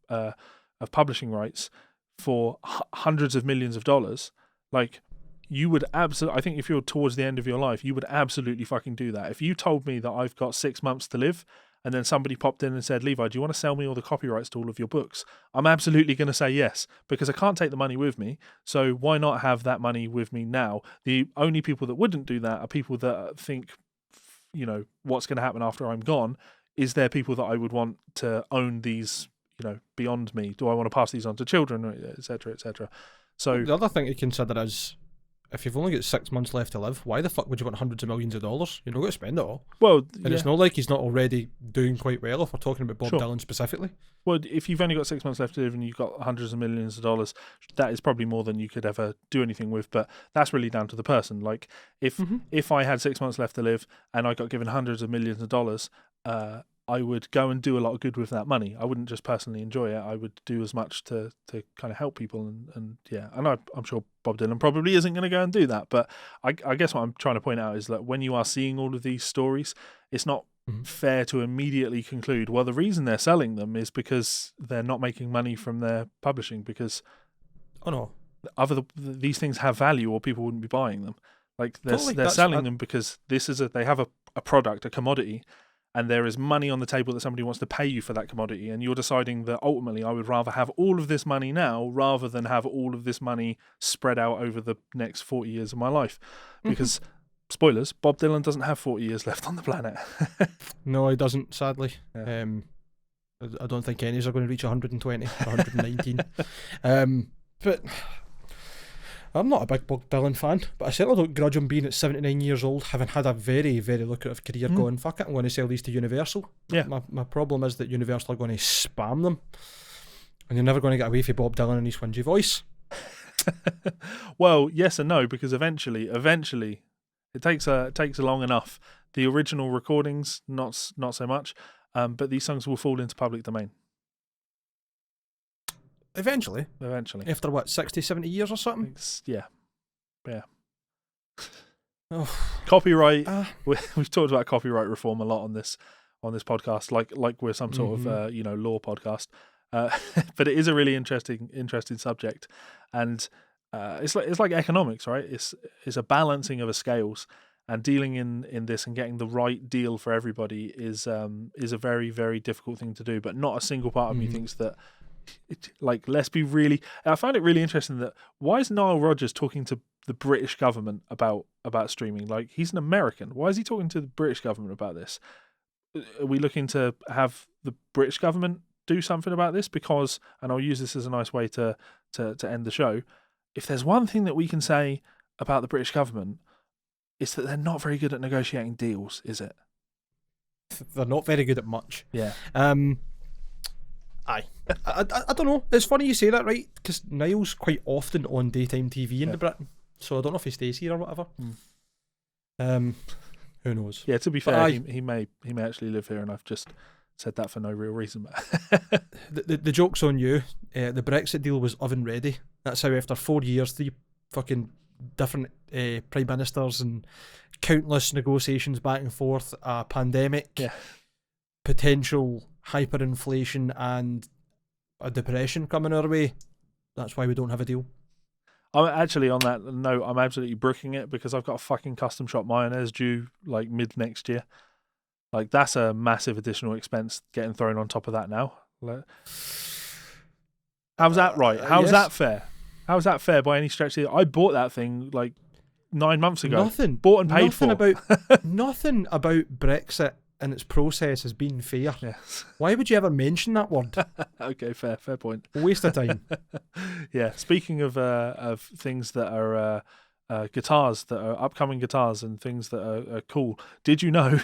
publishing rights for hundreds of millions of dollars, like, you would absolutely, I think if you're towards the end of your life, you would absolutely fucking do that. If you told me that I've got 6 months to live and then somebody popped in and said, Levi, do you want to sell me all the copyrights to all of your books? I'm absolutely going to say yes, because I can't take the money with me. So why not have that money with me now? The only people that wouldn't do that are people that think, what's going to happen after I'm gone. is there people that I would want to own these, beyond me? Do I want to pass these on to children, etc., etc.? So the other thing to consider is, if you've only got 6 months left to live, why the fuck would you want hundreds of millions of dollars? You're not going to spend it all. Well, and it's not like he's not already doing quite well, if we're talking about Bob Dylan specifically. Well, if you've only got 6 months left to live and you've got hundreds of millions of dollars, that is probably more than you could ever do anything with. But that's really down to the person. Like, if I had 6 months left to live and I got given hundreds of millions of dollars, I would go and do a lot of good with that money. I wouldn't just personally enjoy it. I would do as much to kind of help people. And I'm sure Bob Dylan probably isn't going to go and do that. But I guess what I'm trying to point out is that when you are seeing all of these stories, it's not fair to immediately conclude, well, the reason they're selling them is because they're not making money from their publishing, because these things have value or people wouldn't be buying them. Like they're selling them because they have a product, a commodity, and there is money on the table that somebody wants to pay you for that commodity, and you're deciding that ultimately I would rather have all of this money now rather than have all of this money spread out over the next 40 years of my life. Because, spoilers, Bob Dylan doesn't have 40 years left on the planet. No, he doesn't, sadly. Yeah. I don't think any are going to reach 120 or 119. But I'm not a big Bob Dylan fan, but I certainly don't grudge him being at 79 years old, having had a very, very lucrative career going, fuck it, I'm going to sell these to Universal. Yeah. My problem is that Universal are going to spam them, and you're never going to get away from Bob Dylan and his whingy voice. Well, yes and no, because eventually, it takes long enough. The original recordings, not so much, but these songs will fall into public domain. Eventually. After what, 60, 70 years or something? Yeah. Oh. Copyright. We've talked about copyright reform a lot on this podcast, like we're some sort of law podcast. But it is a really interesting subject, and it's like economics, right? It's a balancing of the scales, and dealing in this and getting the right deal for everybody is a very, very difficult thing to do. But not a single part of me thinks that. Let's be really. I find it really interesting that why is Nile Rodgers talking to the British government about streaming? Like, he's an American. Why is he talking to the British government about this? Are we looking to have the British government do something about this? Because, and I'll use this as a nice way to end the show, if there's one thing that we can say about the British government, it's that they're not very good at negotiating deals, is it? They're not very good at much. Yeah. Aye. I don't know. It's funny you say that, right? Because Niall's quite often on daytime TV in Britain, so I don't know if he stays here or whatever. Who knows? Yeah, to be fair, he may actually live here, and I've just said that for no real reason. the joke's on you. The Brexit deal was oven ready. That's how after 4 years, 3 fucking different prime ministers and countless negotiations back and forth, a pandemic, potential hyperinflation and a depression coming our way. That's why we don't have a deal. I'm actually, on that note, I'm absolutely brooking it because I've got a fucking custom shop mayonnaise due like mid next year. Like, that's a massive additional expense getting thrown on top of that now. How's that right? How's that fair? How's that fair by any stretch? I bought that thing like 9 months ago. Bought and paid for. Nothing about Brexit and its process has been fair. Yes. Why would you ever mention that word? Okay, fair point. Waste of time. Yeah. Speaking of things that are guitars, that are upcoming guitars and things that are cool, did you know?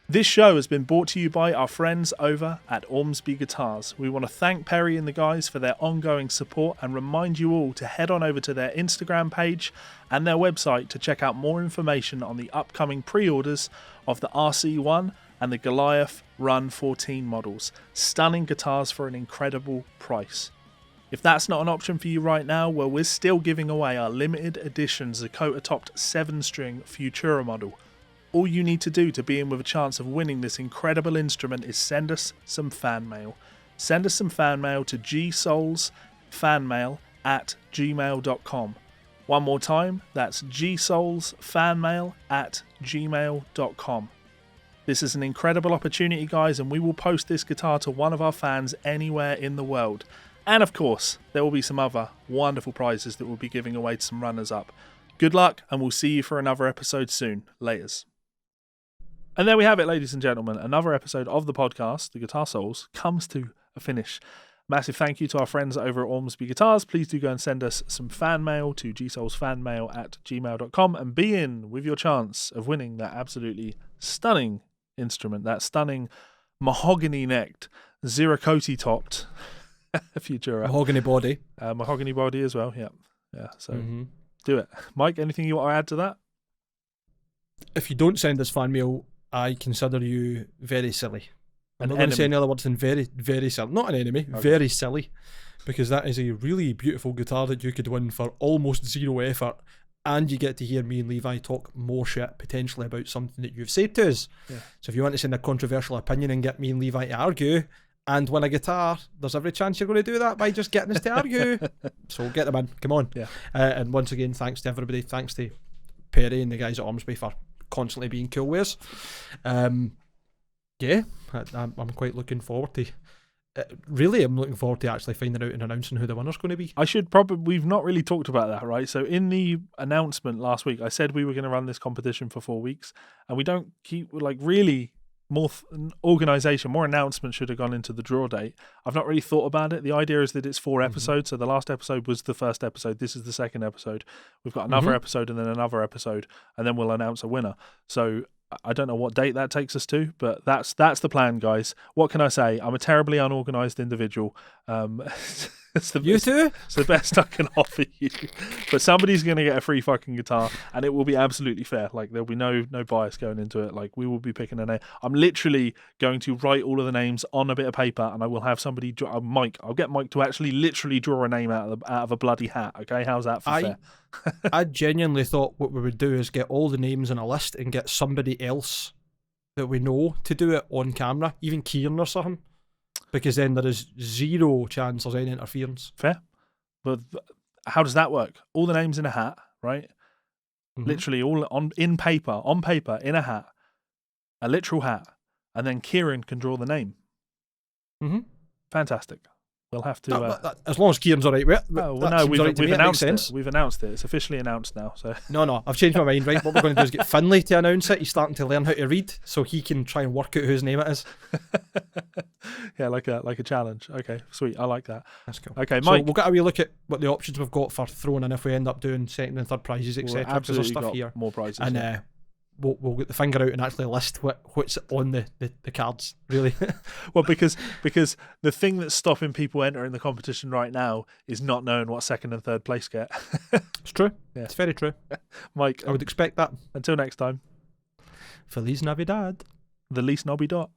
This show has been brought to you by our friends over at Ormsby Guitars. We want to thank Perry and the guys for their ongoing support and remind you all to head on over to their Instagram page and their website to check out more information on the upcoming pre-orders of the RC1 and the Goliath Run 14 models. Stunning guitars for an incredible price. If that's not an option for you right now, well, we're still giving away our limited edition Zakota-topped 7-string Futura model. All you need to do to be in with a chance of winning this incredible instrument is send us some fan mail. Send us some fan mail to GsolesFanMail@gmail.com. One more time, that's GsolesFanMail@gmail.com. This is an incredible opportunity, guys, and we will post this guitar to one of our fans anywhere in the world. And of course, there will be some other wonderful prizes that we'll be giving away to some runners-up. Good luck, and we'll see you for another episode soon. Laters. And there we have it, ladies and gentlemen. Another episode of the podcast, The Guitar Souls, comes to a finish. Massive thank you to our friends over at Ormsby Guitars. Please do go and send us some fan mail to GsolesFanMail@gmail.com and be in with your chance of winning that absolutely stunning instrument, that stunning mahogany-necked, Ziricoti topped Futura. Mahogany body. Mahogany body as well, yeah. So do it. Mike, anything you want to add to that? If you don't send us fan mail, I consider you very silly. I'm not going to say any other words than very, very silly. Not an enemy, very silly. Because that is a really beautiful guitar that you could win for almost zero effort. And you get to hear me and Levi talk more shit potentially about something that you've said to us. Yeah. So if you want to send a controversial opinion and get me and Levi to argue and win a guitar, there's every chance you're going to do that by just getting us to argue. So get them in. Come on. Yeah. And once again, thanks to everybody. Thanks to Perry and the guys at Ormsby for constantly being cool with us. Yeah, I'm quite looking forward to. Really, I'm looking forward to actually finding out and announcing who the winner's going to be. We've not really talked about that, right? So in the announcement last week, I said we were going to run this competition for 4 weeks, and we don't keep really more organisation, more announcement should have gone into the draw date. I've not really thought about it. The idea is that it's 4 episodes. So the last episode was the first episode. This is the second episode. We've got another episode and then another episode, and then we'll announce a winner. So I don't know what date that takes us to, but that's the plan, guys. What can I say? I'm a terribly unorganised individual. It's the best I can offer you. But somebody's going to get a free fucking guitar, and it will be absolutely fair. Like, there'll be no bias going into it. Like, we will be picking a name. I'm literally going to write all of the names on a bit of paper, and I will have somebody I'll get Mike to actually literally draw a name out of a bloody hat. Okay, how's that for fair? I genuinely thought what we would do is get all the names on a list and get somebody else that we know to do it on camera, even Kieran or something, because then there is zero chance there's any interference. Fair. But how does that work? All the names in a hat, right? Literally all on paper, in a hat, a literal hat, and then Kieran can draw the name. Fantastic. We'll have to. As long as Kieran's all right with it. We've announced it. We've announced it. It's officially announced now. So No, I've changed my mind. Right, what we're going to do is get Finlay to announce it. He's starting to learn how to read, so he can try and work out whose name it is. Yeah, like a challenge. Okay, sweet. I like that. That's cool. Okay, Mike. So we'll get a wee look at what the options we've got for throwing in if we end up doing second and third prizes, etc. Absolutely, there's stuff here. More prizes. And we'll get the finger out and actually list what's on the cards, really. Well, because the thing that's stopping people entering the competition right now is not knowing what second and third place get. It's true. Yeah. It's very true. Mike, I would expect that. Until next time. Feliz Navidad. The least knobby dot.